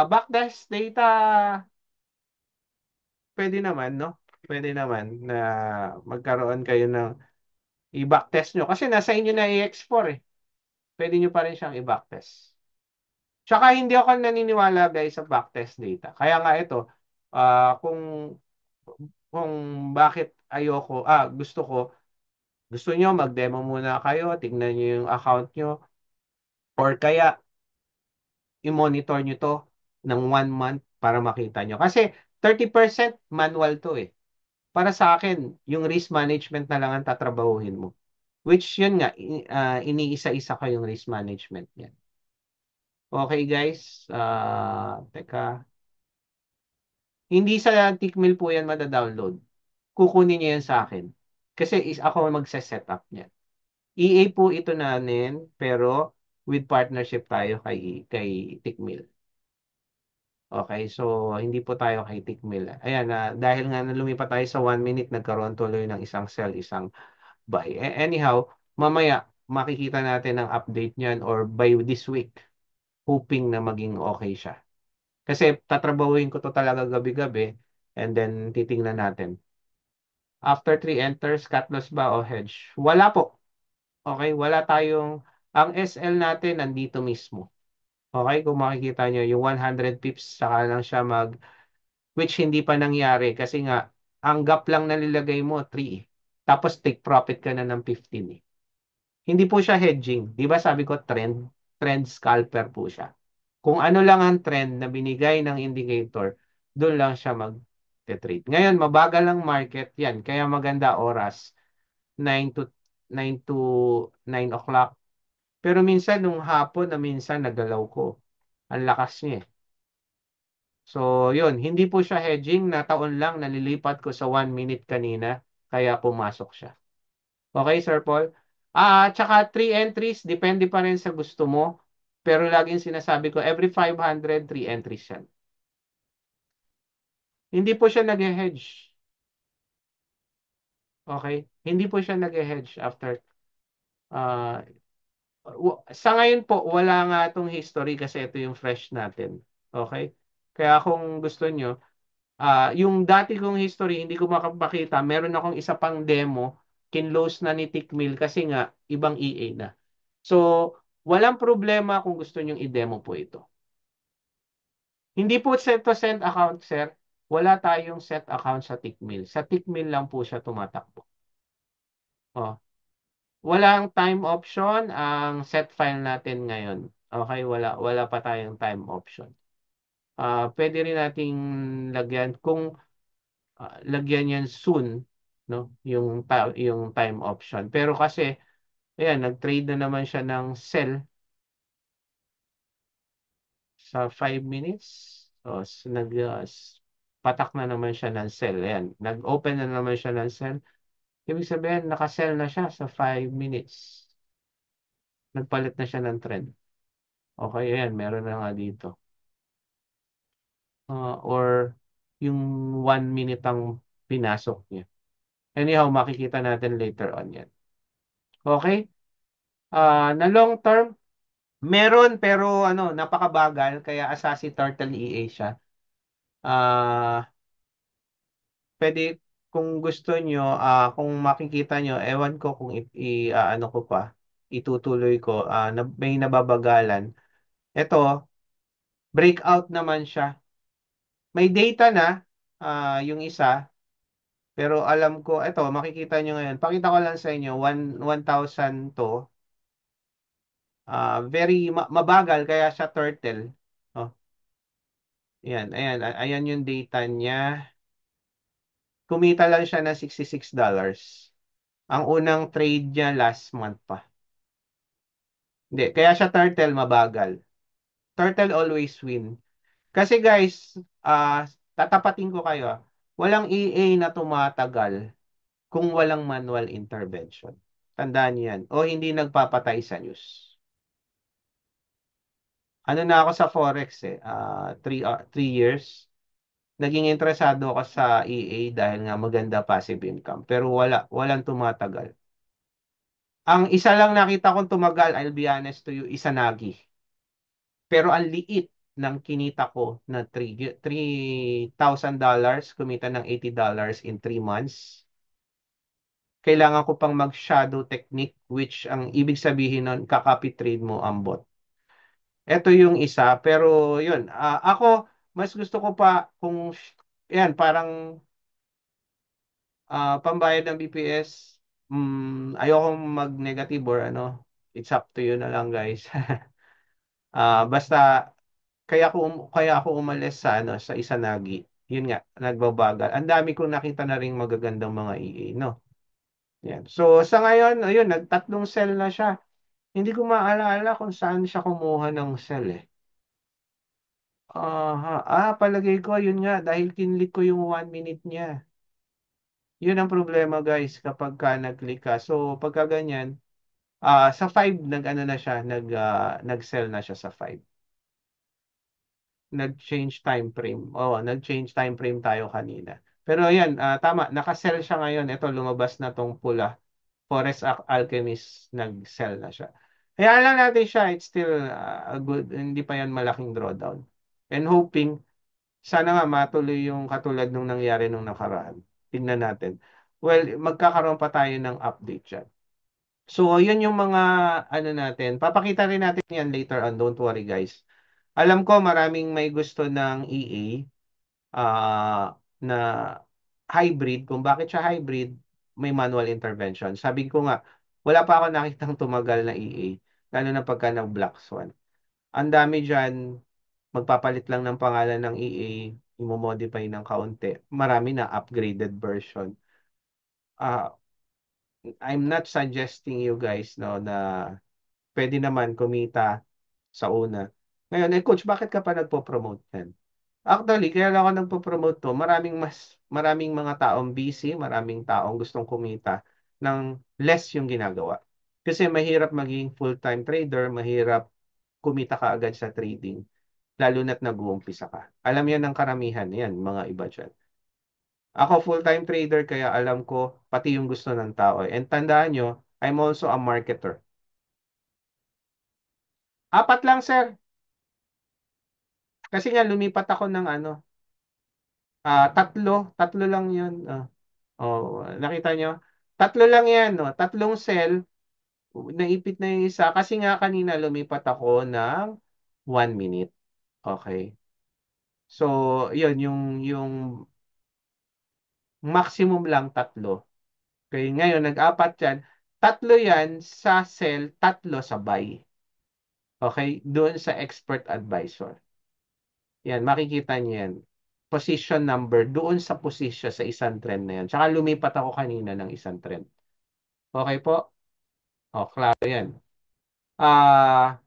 Backdash data, pwede naman, no? Pwede naman na magkaroon kayo ng i-backtest nyo. Kasi nasa inyo na i-export eh. Pwede nyo pa rin siyang i-backtest. Tsaka hindi ako naniniwala guys sa backtest data. Kaya nga ito, kung bakit gusto nyo mag-demo muna kayo, tignan nyo yung account nyo, or kaya i-monitor nyo to ng 1 month para makita nyo. Kasi 30% manual to eh. Para sa akin, yung risk management na lang ang tatrabahuhin mo. Which yun nga, iniisa-isa ko yung risk management niya. Okay guys, teka. Hindi sa Tickmill po yan madadownload. Kukunin niyo yan sa akin. Kasi ako magse-set up niya. EA po ito namin, pero with partnership tayo kay Tickmill. Okay, so hindi po tayo kay Tickmill. Ayan, dahil nga lumipat tayo sa 1 minute, nagkaroon tuloy ng isang sell, isang buy. Anyhow, mamaya makikita natin ang update niyan or by this week, hoping na maging okay siya. Kasi tatrabahuin ko to talaga gabi-gabi and then titingnan natin. After 3 enters, cut loss ba o hedge? Wala po. Okay, wala tayong, ang SL natin nandito mismo. Okay, kung makikita nyo, yung 100 pips, saka lang siya which hindi pa nangyari kasi nga, ang gap lang nalilagay mo, 3 eh. Tapos take profit ka na ng 15 eh. Hindi po siya hedging. Di ba sabi ko trend scalper po siya. Kung ano lang ang trend na binigay ng indicator, doon lang siya mag-trade. Ngayon, mabagal ang market yan. Kaya maganda oras. 9 to 9 o'clock. Pero minsan nung hapon na minsan nagalaw ko. Ang lakas niya eh. So, yun, hindi po siya hedging, na taon lang nalilipat ko sa 1 minute kanina, kaya pumasok siya. Okay, Sir Paul? Tsaka 3 entries, depende pa rin sa gusto mo. Pero laging sinasabi ko, every 500, 3 entries yan. Hindi po siya nag-hedge. Okay? Hindi po siya nag-hedge after. ah sa ngayon po, wala nga itong history kasi ito yung fresh natin. Okay? Kaya kung gusto nyo, yung dati kong history, hindi ko makapakita. Meron akong isa pang demo, kinlose na ni Tickmill kasi nga, ibang EA na. So, walang problema kung gusto nyong i-demo po ito. Hindi po set to send account, sir. Wala tayong set account sa Tickmill. Sa Tickmill lang po siya tumatakbo. Oh. Walang time option ang set file natin ngayon. Okay, wala pa tayong time option. Pwede rin nating lagyan kung lagyan yan soon, no? Yung time option. Pero kasi ayan, nag-trade na naman siya ng sell sa 5 minutes. So, patak na naman siya ng sell. Ayan, nag-open na naman siya ng sell. Ibig sabihin, naka-sell na siya sa 5 minutes. Nagpalit na siya ng trend. Okay, ayan, meron na nga dito. Or yung 1 minute ang pinasok niya. Anyhow, makikita natin later on yan. Okay? Na long term, meron pero ano, napakabagal kaya Assassin Turtle EA siya. Ah, pwede kung gusto nyo, kung makikita nyo, ewan ko kung ano ko pa, itutuloy ko, may nababagalan. Ito, breakout naman siya. May data na, yung isa, pero alam ko, ito, makikita nyo ngayon. Pakita ko lang sa inyo, 1,000 to. Very mabagal, kaya siya turtle. Oh, yan, ayan, ayan yung data niya. Kumita lang siya ng $66. Ang unang trade niya last month pa. Hindi, kaya siya turtle mabagal. Turtle always win. Kasi guys, tatapatin ko kayo, walang EA na tumatagal kung walang manual intervention. Tandaan niyo yan. O hindi nagpapatay sa news. Ano na ako sa Forex eh, 3 years. Naging interesado ako sa EA dahil nga maganda passive income. Pero walang tumatagal. Ang isa lang nakita kong tumagal, I'll be honest to you, Isanagi. Pero ang liit ng kinita ko na $3,000, kumita ng $80 in 3 months. Kailangan ko pang mag-shadow technique, which ang ibig sabihin nun, kakopy trade mo ang bot. Ito yung isa, pero yun, ako, mas gusto ko pa kung, yan, parang pambayad ng BPS, ayoko mag-negative or ano, it's up to you na lang guys. Basta, kaya ako umalis sa, ano, sa Isanagi. Yun nga, nagbabagal. Ang dami kong nakita na ring magagandang mga EA, no? Yan. So, sa ngayon, ayun, nagtatlong cell na siya. Hindi ko maalala kung saan siya kumuha ng cell eh. Palagay ko, yun nga, dahil kinlik ko yung 1 minute niya. Yun ang problema guys kapag ka nag-click ka. So, pagka ganyan, sa 5 nag-ano na siya, nag-sell na siya sa 5. Nag-change time frame. Oo, nag-change time frame tayo kanina. Pero ayan, tama, naka-sell siya ngayon. Ito, lumabas na tong pula. Forest Alchemist, nag-sell na siya. Kaya lang natin siya, it's still a good, hindi pa yan malaking drawdown. And hoping, sana nga matuloy yung katulad nung nangyari nung nakaraan. Tingnan natin. Well, magkakaroon pa tayo ng update dyan. So, yun yung mga ano natin. Papakita rin natin yan later on. Don't worry, guys. Alam ko maraming may gusto ng EA na hybrid. Kung bakit siya hybrid, may manual intervention. Sabi ko nga, wala pa ako nakitang tumagal na EA. Lalo na pagka nag-Black Swan. Ang dami dyan, magpapalit lang ng pangalan ng EA, imomodify ng kaunti. Marami na upgraded version. Ah, I'm not suggesting you guys no na pwede naman kumita sa una. Ngayon, coach, bakit ka pa nagpo-promote yan? Actually, kaya lang ako nagpo-promote to, maraming mga taong busy, maraming taong gustong kumita ng less yung ginagawa. Kasi mahirap maging full-time trader, mahirap kumita ka agad sa trading, lalo na't nag-uumpisa ka. Alam yan ng karamihan, yan, mga iba dyan. Ako full-time trader kaya alam ko pati yung gusto ng tao. And tandaan nyo, I'm also a marketer. Apat lang, sir. Kasi nga lumipat ako ng ano, tatlo, tatlo lang 'yun. Oh, nakita nyo? Tatlo lang 'yan, no. Tatlong cell, naipit na yung isa kasi nga kanina lumipat ako ng 1 minute. Okay. So, 'yun yung maximum lang tatlo. Okay, ngayon nag-apat 'yan. Tatlo 'yan sa cell, tatlo sa buy. Okay? Doon sa expert advisor. Yan, makikita niyo yan. Position number doon sa position sa isang trend na yan. Tsaka lumipat ako kanina ng isang trend. Okay po? O, klaro yan. Ah,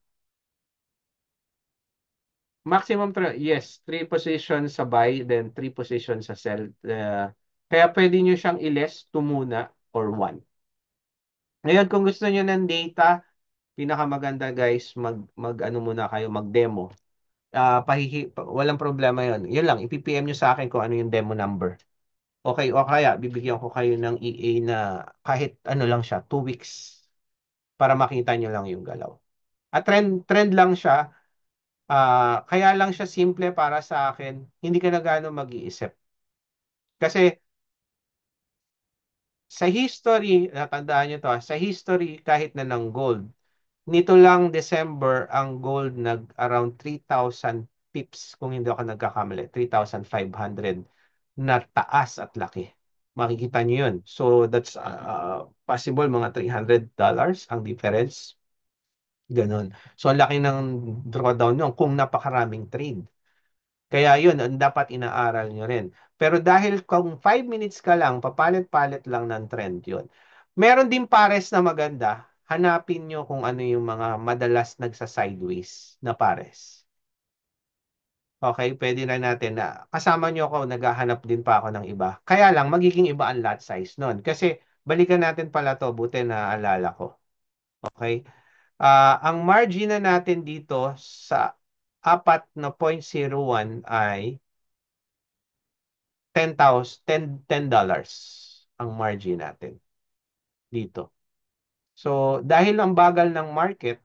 maximum trend, yes, 3 positions sa buy, then 3 positions sa sell. Kaya pwede nyo siyang i-less, 2 muna, or 1. Ngayon, kung gusto nyo ng data, pinakamaganda guys, mag ano muna kayo, mag-demo. Walang problema yon. Yun lang, ipipm nyo sa akin kung ano yung demo number. Okay, o kaya bibigyan ko kayo ng EA na kahit ano lang siya, 2 weeks para makita nyo lang yung galaw. At trend lang siya, kaya lang siya simple para sa akin, hindi ka na gaano mag-iisip. Kasi sa history, natandaan nyo to, sa history kahit na ng gold, nito lang December ang gold nag around 3,000 pips kung hindi ako nagkakamali, 3,500 na taas at laki. Makikita niyo yun. So that's possible mga $300 ang difference. Ganon. So ang laki ng drawdown nyo kung napakaraming trade. Kaya yun, ang dapat inaaral nyo rin. Pero dahil kung 5 minutes ka lang, papalit-palit lang ng trend yun. Meron din pares na maganda. Hanapin nyo kung ano yung mga madalas nagsa-sideways na pares. Okay, pwede na natin na kasama nyo ako, naghahanap din pa ako ng iba. Kaya lang, magiging iba ang lot size nun. Kasi balikan natin pala to, buti na alala ko. Okay? Ang margin na natin dito sa 4.01 ay 10,000, $10 ang margin natin dito. So, dahil ang bagal ng market,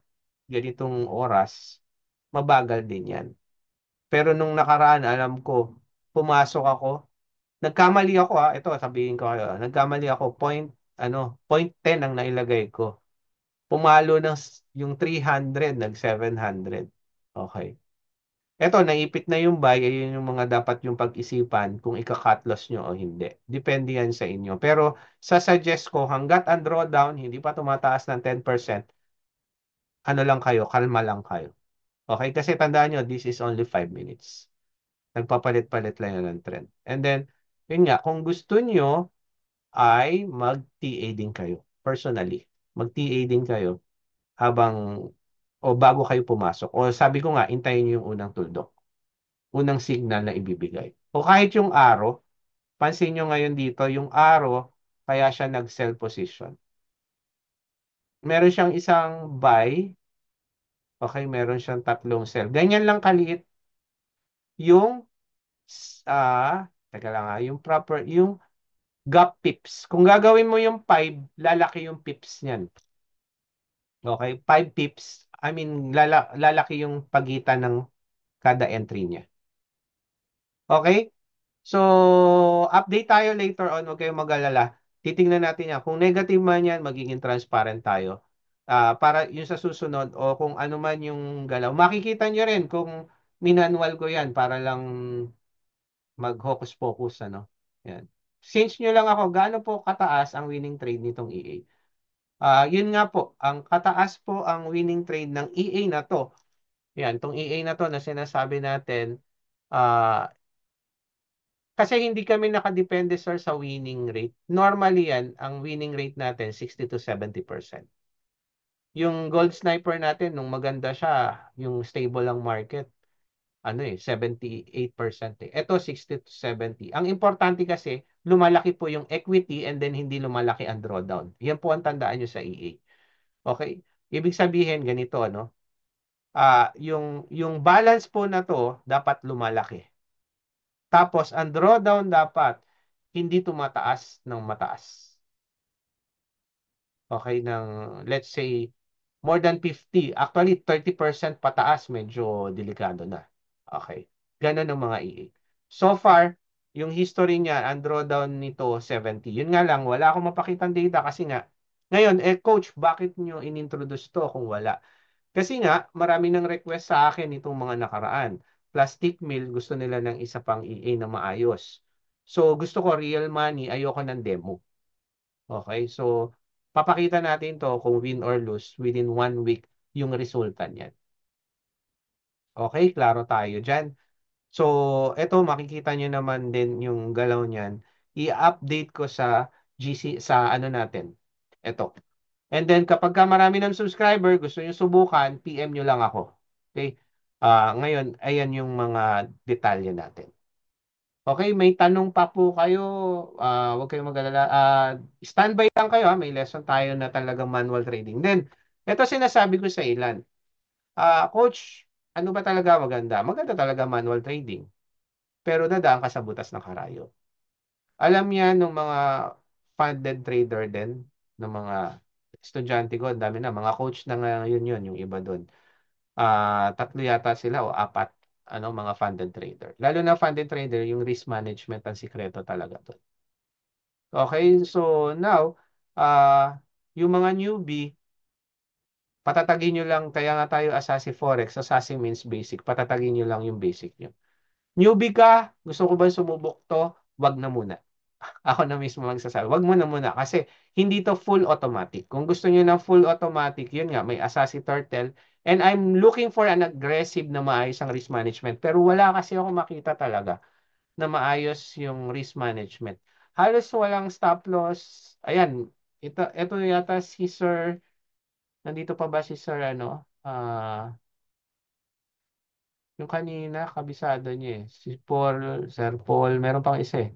ganitong oras, mabagal din yan. Pero nung nakaraan, alam ko, pumasok ako, nagkamali ako ito sabihin ko kayo, nagkamali ako, point 10 ang nailagay ko. Pumalo ng yung 300, nag 700. Okay. Eto, naipit na yung buy, ayun yung mga dapat yung pag-isipan kung ika-cut loss nyo o hindi. Depende yan sa inyo. Pero suggest ko, hanggat ang drawdown, hindi pa tumataas ng 10%, ano lang kayo, kalma lang kayo. Okay? Kasi tandaan nyo, this is only 5 minutes. Nagpapalit-palit lang yan ng trend. And then, yun nga, kung gusto nyo, ay mag-TA din kayo. Personally, mag-TA din kayo habang o bago kayo pumasok. O sabi ko nga, intayin nyo yung unang tuldok. Unang signal na ibibigay. O kahit yung arrow, pansin nyo ngayon dito, yung arrow, kaya siya nag-sell position. Meron siyang isang buy, okay, meron siyang tatlong sell. Ganyan lang kaliit yung, teka lang yung gap pips. Kung gagawin mo yung 5, lalaki yung pips niyan. Okay, 5 pips, I mean, lalaki yung pagitan ng kada entry niya. Okay? So, update tayo later on. Huwag kayong mag-alala. Titingnan natin yan. Kung negative man yan, magiging transparent tayo. Para yung sa susunod o kung ano man yung galaw. Makikita nyo rin kung minanwal ko yan para lang mag-hocus pocus. Ano? Yan. Since nyo lang ako, gaano po kataas ang winning trade nitong EA? Yun nga po, ang kataas po ang winning trade ng EA na to. Yan, tong EA na to na sinasabi natin, ah Kasi hindi kami nakadepende, sir, sa winning rate. Normally yan, ang winning rate natin, 60 to 70%. Yung gold sniper natin, nung maganda siya, yung stable ang market, 78% eh. Ito, 60 to 70. Ang importante kasi, lumalaki po yung equity and then hindi lumalaki ang drawdown. Yan po ang tandaan nyo sa EA. Okay? Ibig sabihin, ganito, ano? Yung balance po na to, dapat lumalaki. Tapos, ang drawdown dapat hindi tumataas ng mataas. Okay, let's say, more than 50. Actually, 30% pataas, medyo delikado na. Okay. Ganun ang mga EA. So far, yung history niya, ang drawdown nito, 70. Yun nga lang, wala akong mapakitang data kasi nga, ngayon, coach, bakit nyo inintroduce to kung wala? Kasi nga, marami ng request sa akin itong mga nakaraan. Plastic mill, gusto nila ng isa pang EA na maayos. So, gusto ko real money, ayoko ng demo. Okay, so papakita natin to kung win or lose within 1 week yung resulta niyan. Okay, klaro tayo dyan. So, eto makikita nyo naman din yung galaw niyan. I-update ko sa GC sa ano natin. Eto. And then kapag ka marami ng subscriber, gusto nyo subukan, PM nyo lang ako. Okay? Ngayon, ayan yung mga detalye natin. Okay, may tanong pa po kayo. Huwag kayong mag-alala. Standby lang kayo. May lesson tayo na talagang manual trading. Then, ito sinasabi ko sa ilan. Coach, ano ba talaga maganda? Maganda talaga manual trading. Pero dadaan ka sa butas ng karayo. Alam niya ng mga funded trader din, ng mga estudyante ko, ang dami na. Mga coach na ngayon yun, yung iba doon. Tatlo yata sila o apat mga funded trader. Lalo na funded trader, yung risk management ang sikreto talaga doon. Okay, so now, yung mga newbie, patatagin nyo lang, kaya nga tayo Asasi Forex, Asasi means basic, patatagin nyo lang yung basic nyo. Newbie ka, gusto ko ba sumubok to? Wag na muna. Ako na mismo magsasabi, wag mo na muna kasi hindi to full automatic. Kung gusto niyo ng full automatic, yun nga, may Asasi Turtle. And I'm looking for an aggressive na maayos ang risk management. Pero wala kasi ako makita talaga na maayos yung risk management. Halos walang stop loss. Ayan, ito yata si Sir, nandito pa ba si Sir yung kanina, kabisado niya eh. Si Paul, Sir Paul, meron pang isa eh.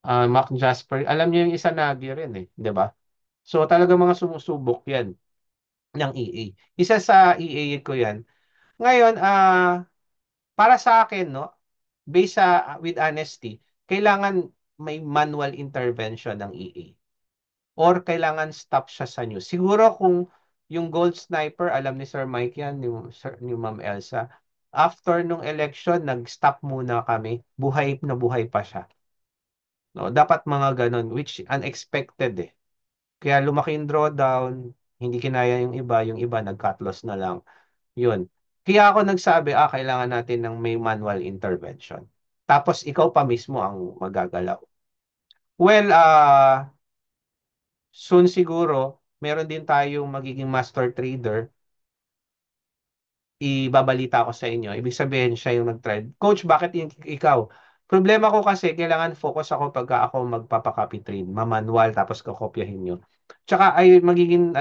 Mark Jasper, alam niyo yung isa nagi rin eh, 'di ba? So talaga mga sumusubok 'yan ng EA. Isa sa EA ko 'yan. Ngayon, para sa akin, no, based with honesty, kailangan may manual intervention ng EA or kailangan stop siya sa news. Siguro kung yung Gold Sniper, alam ni Sir Mike yan, yung Ma'am Elsa, after nung election, nag-stop muna kami. Buhay na buhay pa siya. No, dapat mga ganun, which unexpected eh. Kaya lumaki yung drawdown, hindi kinaya yung iba nag-cut loss na lang. Yun. Kaya ako nagsabi, kailangan natin ng may manual intervention. Tapos ikaw pa mismo ang magagalaw. Well, soon siguro, meron din tayong magiging master trader. Ibabalita ko sa inyo. Ibig sabihin siya yung nag-trade. Coach, bakit ikaw? Problema ko kasi, kailangan focus ako pagka ako magpapakopy trade. Mamanual, tapos kakopyahin nyo. Tsaka ay magiging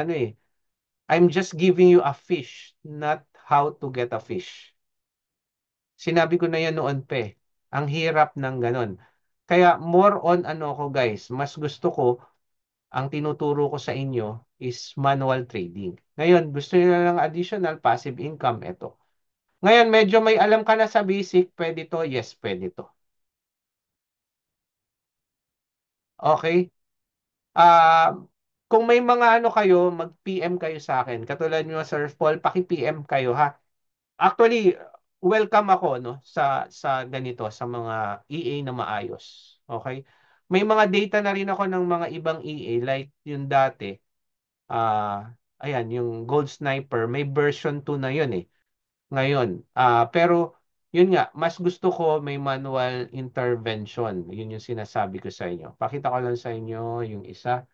I'm just giving you a fish, not how to get a fish. Sinabi ko na yan noon pa eh. Ang hirap ng ganun. Kaya more on ko guys, mas gusto ko, ang tinuturo ko sa inyo is manual trading. Ngayon, gusto niyo na ng additional passive income, ito. Ngayon, medyo may alam ka na sa basic, pwede to, yes, pwede to. Okay? Ah, kung may mga kayo, mag-PM kayo sa akin. Katulad nyo, Sir Paul, paki-PM kayo ha. Actually, welcome ako no sa ganito sa mga EA na maayos. Okay? May mga data na rin ako ng mga ibang EA like yung dati. Ayan, yung Gold Sniper, may version 2 na yun eh. Ngayon, pero yun nga, mas gusto ko may manual intervention. Yun yung sinasabi ko sa inyo. Pakita ko lang sa inyo yung isa.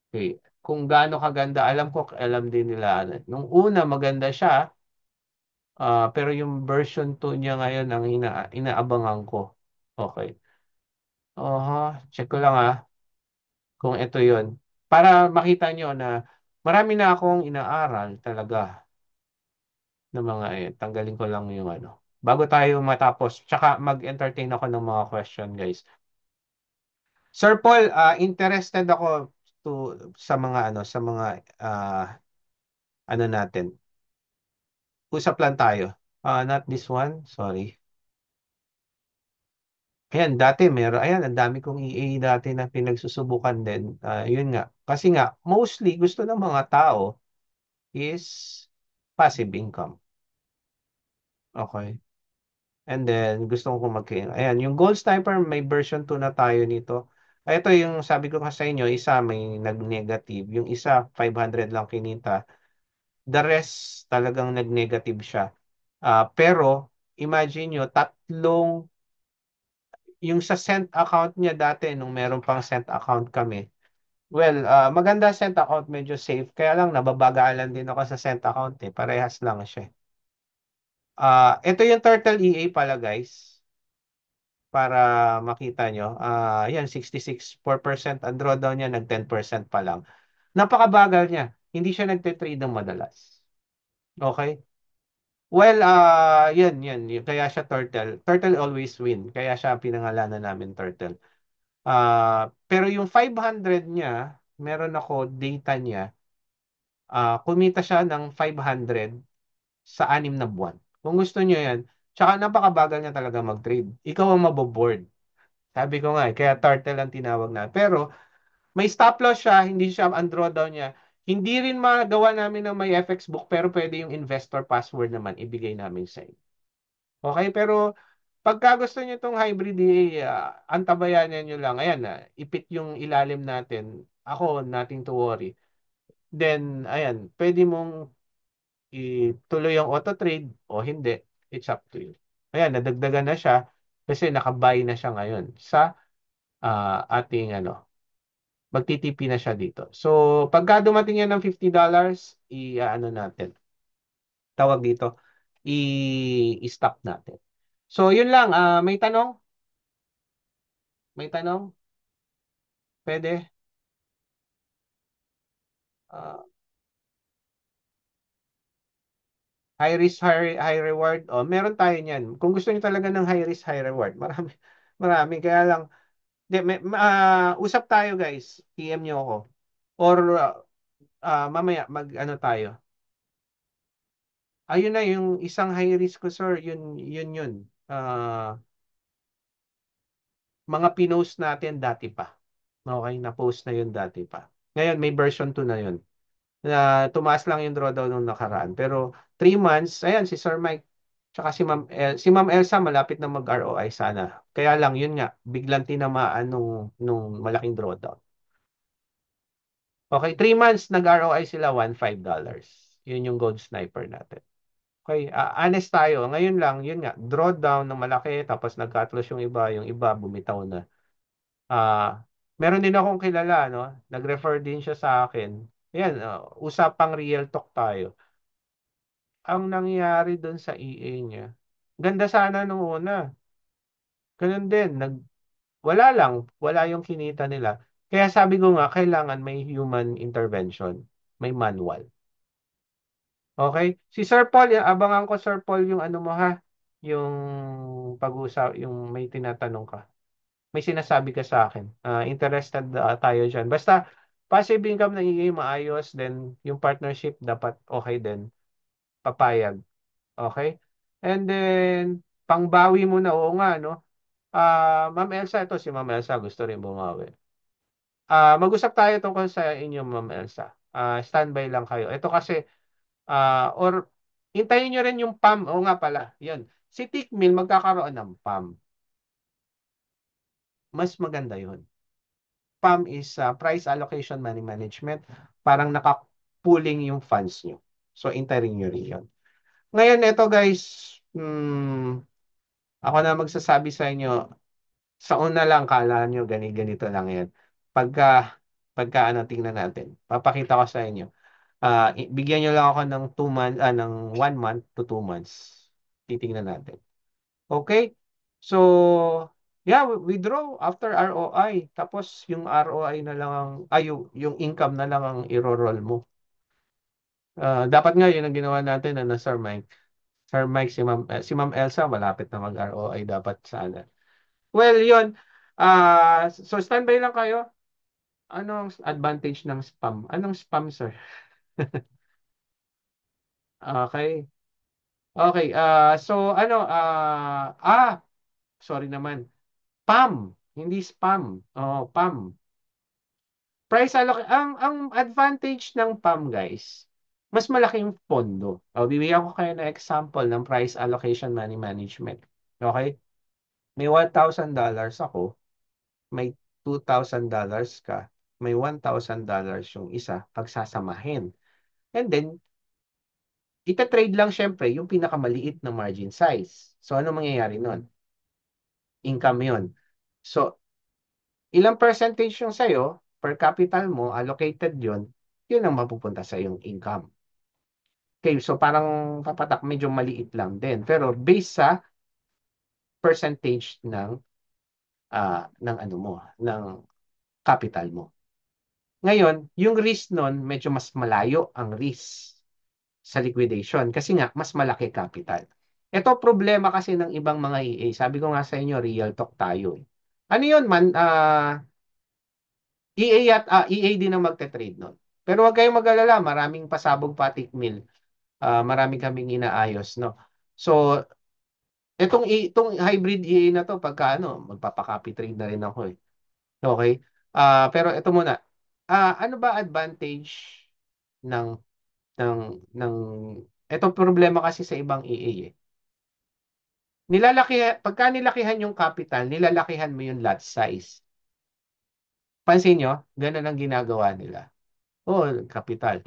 Okay. Kung gaano kaganda, alam ko, alam din nila. Nung una, maganda siya. Pero yung version 2 niya ngayon ang inaabangan ko. Okay. Check ko lang kung ito yun. Para makita nyo na marami na akong inaaral talaga ng mga tanggalin ko lang yung ano. Bago tayo matapos, tsaka mag-entertain ako ng mga question, guys. Sir Paul, interested ako to sa mga ah, ano natin. Usap lang tayo. Not this one, sorry. Ayan, dati meron, ayan, ang dami kong EA dati na pinagsusubukan din. Yun nga. Kasi nga, mostly gusto ng mga tao is passive income. Okay. And then, gusto ko ayan, yung Gold Sniper, may version 2 na tayo nito. Ito yung sabi ko sa inyo, isa may nag-negative. Yung isa, 500 lang kinita. The rest, talagang nag-negative siya. Pero, imagine nyo, yung sa cent account niya dati, nung meron pang cent account kami, well, maganda cent account, medyo safe. Kaya lang, nababagalan din ako sa cent account eh. Parehas lang siya. Ito yung Turtle EA pala, guys. Para makita nyo. Yan, 66% ang drawdown niya, nag 10% pa lang. Napakabagal niya. Hindi siya nagte-trade ng madalas. Okay? Well, yan. Kaya siya Turtle. Turtle always win. Kaya siya pinangalanan namin Turtle. Pero yung 500 niya, meron ako data niya, kumita siya ng 500 sa 6 na buwan. Kung gusto niyo yan, tsaka napakabagal niya talaga mag-trade. Ikaw ang maboboard. Sabi ko nga, kaya turtle ang tinawag na. Pero may stop loss siya, hindi siya ang drawdown niya. Hindi rin magawa namin ng may FX book, pero pwede yung investor password naman ibigay namin sa inyo. Okay, pero pagka gusto niyo itong hybrid antabayanan niyo lang. Ayan ipit yung ilalim natin. Ako, nothing to worry. Then, ayan, pwede mong ituloy yung auto trade o hindi. It's up to you. Ayan, nadagdagan na siya kasi nakabuy na siya ngayon sa ating magtitipi na siya dito. So, pagka dumating yan ng $50, ano natin, tawag dito, i-stop natin. So, yun lang. May tanong? May tanong? Pwede? Ah, high risk, high reward. Meron tayo niyan. Kung gusto niyo talaga ng high risk, high reward, marami, marami. Kaya lang, usap tayo guys. PM niyo ako. Or mamaya, ano tayo. Ayun na, yung isang high risk ko, sir. Yun. Mga pinost natin dati pa. Okay, na-post na yun dati pa. Ngayon, may version 2 na yun. Tumaas lang yung drawdown nung nakaraan. Pero 3 months, ayan, si Sir Mike, tsaka si Ma'am Elsa, malapit na mag-ROI sana. Kaya lang, yun nga, biglang tinamaan nung malaking drawdown. Okay, 3 months, nag-ROI sila, $1.5. Yun yung gold sniper natin. Okay, honest tayo. Ngayon lang, yun nga, drawdown ng malaki, tapos nag-cut loss yung iba bumitaw na. Meron din akong kilala, no? Nag-refer din siya sa akin. Ayan, usapang real talk tayo. Ang nangyari doon sa EA niya, ganda sana nung una. Ganun din, wala yung kinita nila. Kaya sabi ko nga, kailangan may human intervention, may manual. Okay? Si Sir Paul, abangan ko Sir Paul yung ano mo ha, yung pag-usap, yung may tinatanong ka. May sinasabi ka sa akin. Interested tayo dyan. Basta, passive income na EA maayos, then yung partnership dapat okay din. Papayag. Okay? And then, pangbawi mo na, oo nga, no? Ma'am Elsa, ito si Ma'am Elsa, gusto rin bumawi. Mag-usap tayo tungkol sa inyo, Ma'am Elsa. Standby lang kayo. Ito kasi, or hintayin nyo rin yung PAM. Oo nga pala, yun. Si Tickmill magkakaroon ng PAM. Mas maganda yun. PAM is Price Allocation Money Management. Parang nakapooling yung funds nyo. So, hintayin nyo rin yun. Ngayon, ito guys, ako na magsasabi sa inyo, sa una lang, kala nyo, ganito lang yan. Pagka tingnan natin, papakita ko sa inyo. Bigyan nyo lang ako ng 2 months, ng 1 month to 2 months. Titingnan natin. Okay? So, yeah, withdraw after ROI. Tapos, yung ROI na lang yung income na lang ang iro-roll mo. Dapat nga, yun ang ginawa natin, Sir Mike. Sir Mike, si Ma'am Elsa, malapit na mag-ROI dapat sana. Well, yun. So, standby lang kayo. Anong advantage ng spam? Anong spam, sir? Okay. Okay. Sorry naman. PAM, hindi spam. Oh, PAM. Ang advantage ng PAM, guys, mas malaki yung pondo. Bibigyan ko kayo ng example ng price allocation money management. Okay? May $1,000 ako, may $2,000 ka, may $1,000 yung isa, pagsasamahin. And then, ita-trade lang syempre yung pinakamaliit na margin size. So, ano mangyayari nun? Income yun. So, ilang percentage yung sa'yo, per capital mo, allocated yun ang mapupunta sa yung income. Okay, so parang papatak medyo maliit lang din. Pero based sa percentage ng ano mo, ng capital mo. Ngayon, yung risk nun, medyo mas malayo ang risk sa liquidation kasi nga, mas malaki capital. Ito problema kasi ng ibang mga EA. Sabi ko nga sa inyo, real talk tayo. Ano yun man? EA din ang magte-trade nun. Pero huwag kayong mag-alala, maraming pasabog patik mill. Marami kaming inaayos, no? So, itong hybrid EA na to, pagka ano, magpapaka-copy trade na rin ako eh. Okay? Pero ito muna. Ano ba advantage ng ng ng ito problema kasi sa ibang EA eh. Pagka nilakihan yung capital, nilalakihan mo yung lot size. Pansin nyo, ganun ang ginagawa nila. Oh, capital.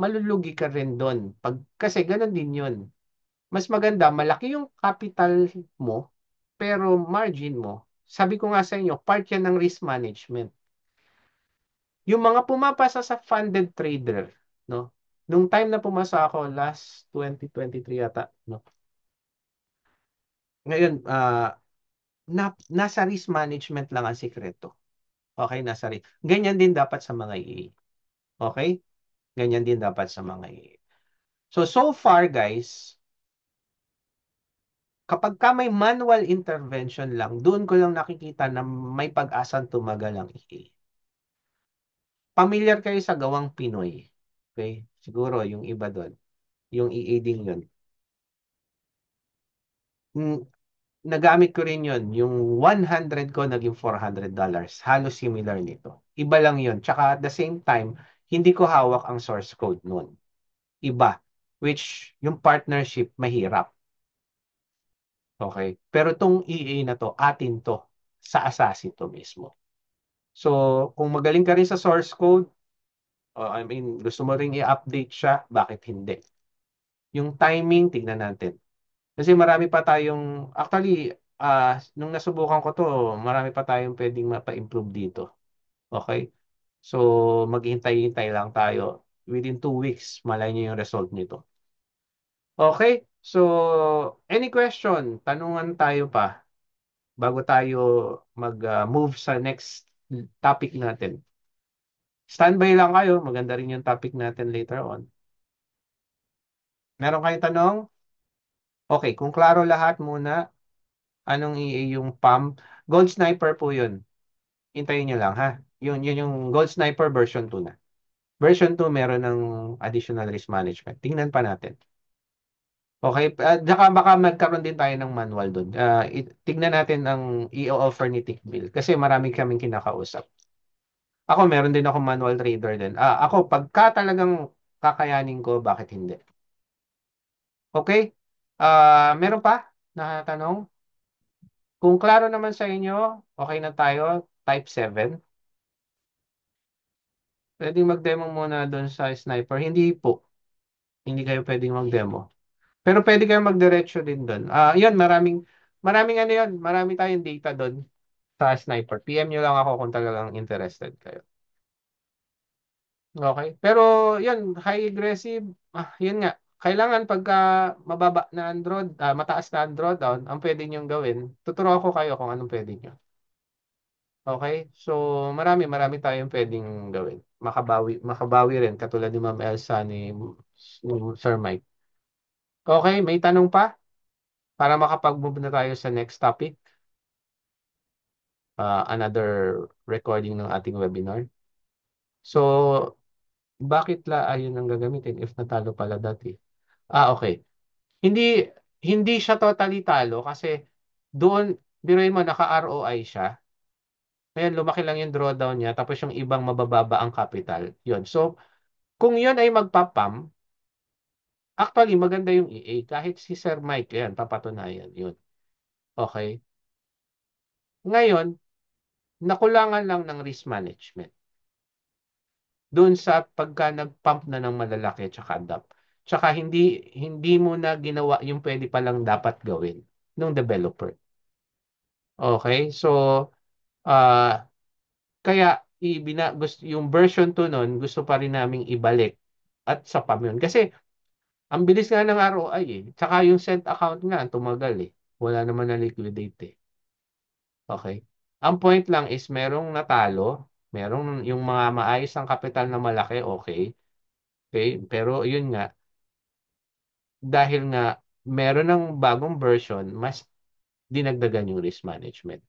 Malulugi ka rin doon. Kasi ganun din yun. Mas maganda, malaki yung capital mo, pero margin mo, sabi ko nga sa inyo, part yan ng risk management. Yung mga pumapasa sa funded trader, no? Nung time na pumasa ako, last 2023 yata, no? Ngayon, nasa risk management lang ang sikreto. Okay, nasa risk. Ganyan din dapat sa mga EA. Okay? Ganyan din dapat sa mga EA. So far, guys, kapag ka may manual intervention lang, doon ko lang nakikita na may pag-asang tumagal ang EA. Familiar kayo sa gawang Pinoy. Okay? Siguro yung iba doon. Yung EA din yun. Mm, Nagamit ko rin yun. Yung 100 ko naging $400. Halos similar nito. Iba lang yun. Tsaka at the same time, hindi ko hawak ang source code nun. Iba. Which yung partnership mahirap. Okay? Pero tong EA na to, atin to. Sa assassin to mismo. So, kung magaling ka rin sa source code, I mean, gusto mo ring i-update siya, bakit hindi? Yung timing, tignan natin. Kasi marami pa tayong, actually, nung nasubukan ko to, marami pa tayong pwedeng mapa-improve dito. Okay? So, maghintay-hintay lang tayo. Within 2 weeks, malay niyo yung result nito. Okay? So, any question? Tanungan tayo pa bago tayo mag-move sa next topic natin. Standby lang kayo. Maganda rin yung topic natin later on. Meron kayong tanong? Okay, kung klaro lahat muna, anong yung PAM? Gold Sniper po yun. Hintayin nyo lang ha. Yun yung Gold Sniper version 2 na. Version 2 meron ng additional risk management. Tingnan pa natin. Okay, saka baka magkaroon din tayo ng manual doon. Tignan natin ang i-offer ni Tickbill kasi marami kaming kinakausap. Ako meron din ako manual trader din. Ako pagka talagang kakayanin ko, bakit hindi? Okay? Meron pa na tanong? Kung klaro naman sa inyo, okay na tayo, type 7. Pwedeng mag-demo muna doon sa sniper. Hindi po. Hindi kayo pwedeng mag-demo. Pero pwede kayong magdiretso din doon. Yun, maraming ano yun. Marami tayong data doon sa sniper. PM nyo lang ako kung talagang interested kayo. Okay. Pero yun, high aggressive, yun nga. Kailangan pagka mababa na Android, mataas na Android down, ang pwede niyong gawin, tuturuan ko kayo kung anong pwede niyo. Okay? So, marami tayong pwedeng gawin. Makabawi rin, katulad ni Ma'am Elsa ni Sir Mike. Okay, may tanong pa para makapag-move na tayo sa next topic, another recording ng ating webinar. So, bakit ayun ang gagamitin if natalo pala dati? Okay. Hindi hindi siya totally talo kasi doon, biruin mo, naka-ROI siya. Ngayon, lumaki lang yung drawdown niya, tapos yung ibang mabababa ang capital. Yun. So, kung yun ay magpapam, actually, maganda yung EA. Kahit si Sir Mike, yan, papatunayan yun. Okay? Ngayon, nakulangan lang ng risk management. Doon sa pagka nag-pump na ng malalaki tsaka dump. Tsaka hindi mo na ginawa yung pwede palang dapat gawin ng developer. Okay? So, ah gusto, yung version 2 nun, gusto pa rin naming ibalik at sa PAM yun. Kasi, ang bilis nga ng ROI eh. Tsaka yung sent account nga, tumagal eh. Wala naman na liquidate eh. Okay? Ang point lang is merong natalo, merong yung mga maayos ang kapital na malaki, okay. Okay? Pero yun nga, dahil nga meron ng bagong version, mas dinagdagan yung risk management.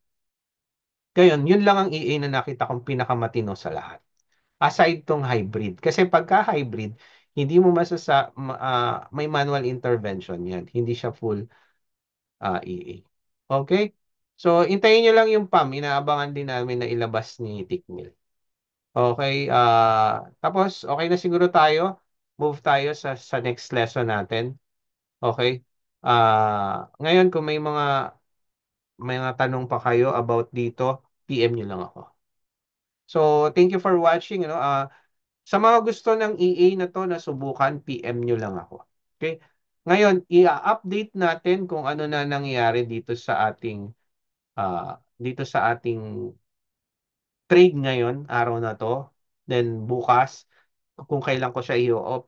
Ngayon, yun lang ang EA na nakita kong pinakamatino sa lahat. Aside tong hybrid. Kasi pagka hybrid, hindi mo may manual intervention yan. Hindi siya full EA. Okay? So, intayin nyo lang yung PAM. Inaabangan din namin na ilabas ni Tickmill. Okay? Tapos, okay na siguro tayo. Move tayo sa next lesson natin. Okay? Ngayon, kung may mga tanong pa kayo about dito, PM nyo lang ako. So, thank you for watching. Sa mga gusto ng EA na to na subukan, PM nyo lang ako. Okay? Ngayon, i-update natin kung ano na nangyayari dito sa ating trade ngayon, araw na to. Then bukas, kung kailan ko siya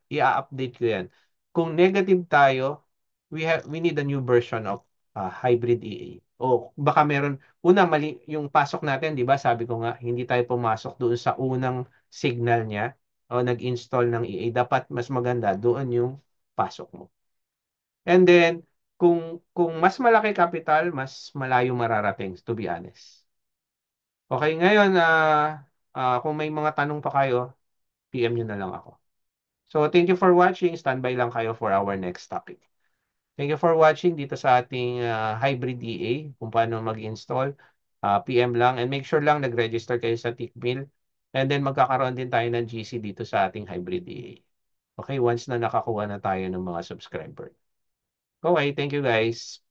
i-update ko yan. Kung negative tayo, we need a new version of hybrid EA. O baka meron, mali yung pasok natin, di ba? Sabi ko nga, hindi tayo pumasok doon sa unang signal niya o nag-install ng EA. Dapat mas maganda doon yung pasok mo. And then, kung mas malaki capital, mas malayo mararating, to be honest. Okay, ngayon, kung may mga tanong pa kayo, PM nyo na lang ako. So, thank you for watching. Standby lang kayo for our next topic. Thank you for watching dito sa ating hybrid EA, kung paano mag-install. PM lang, and make sure lang nag-register kayo sa Tickmill. And then magkakaroon din tayo ng GC dito sa ating hybrid EA. Okay, once na nakakuha na tayo ng mga subscriber. Okay, thank you guys.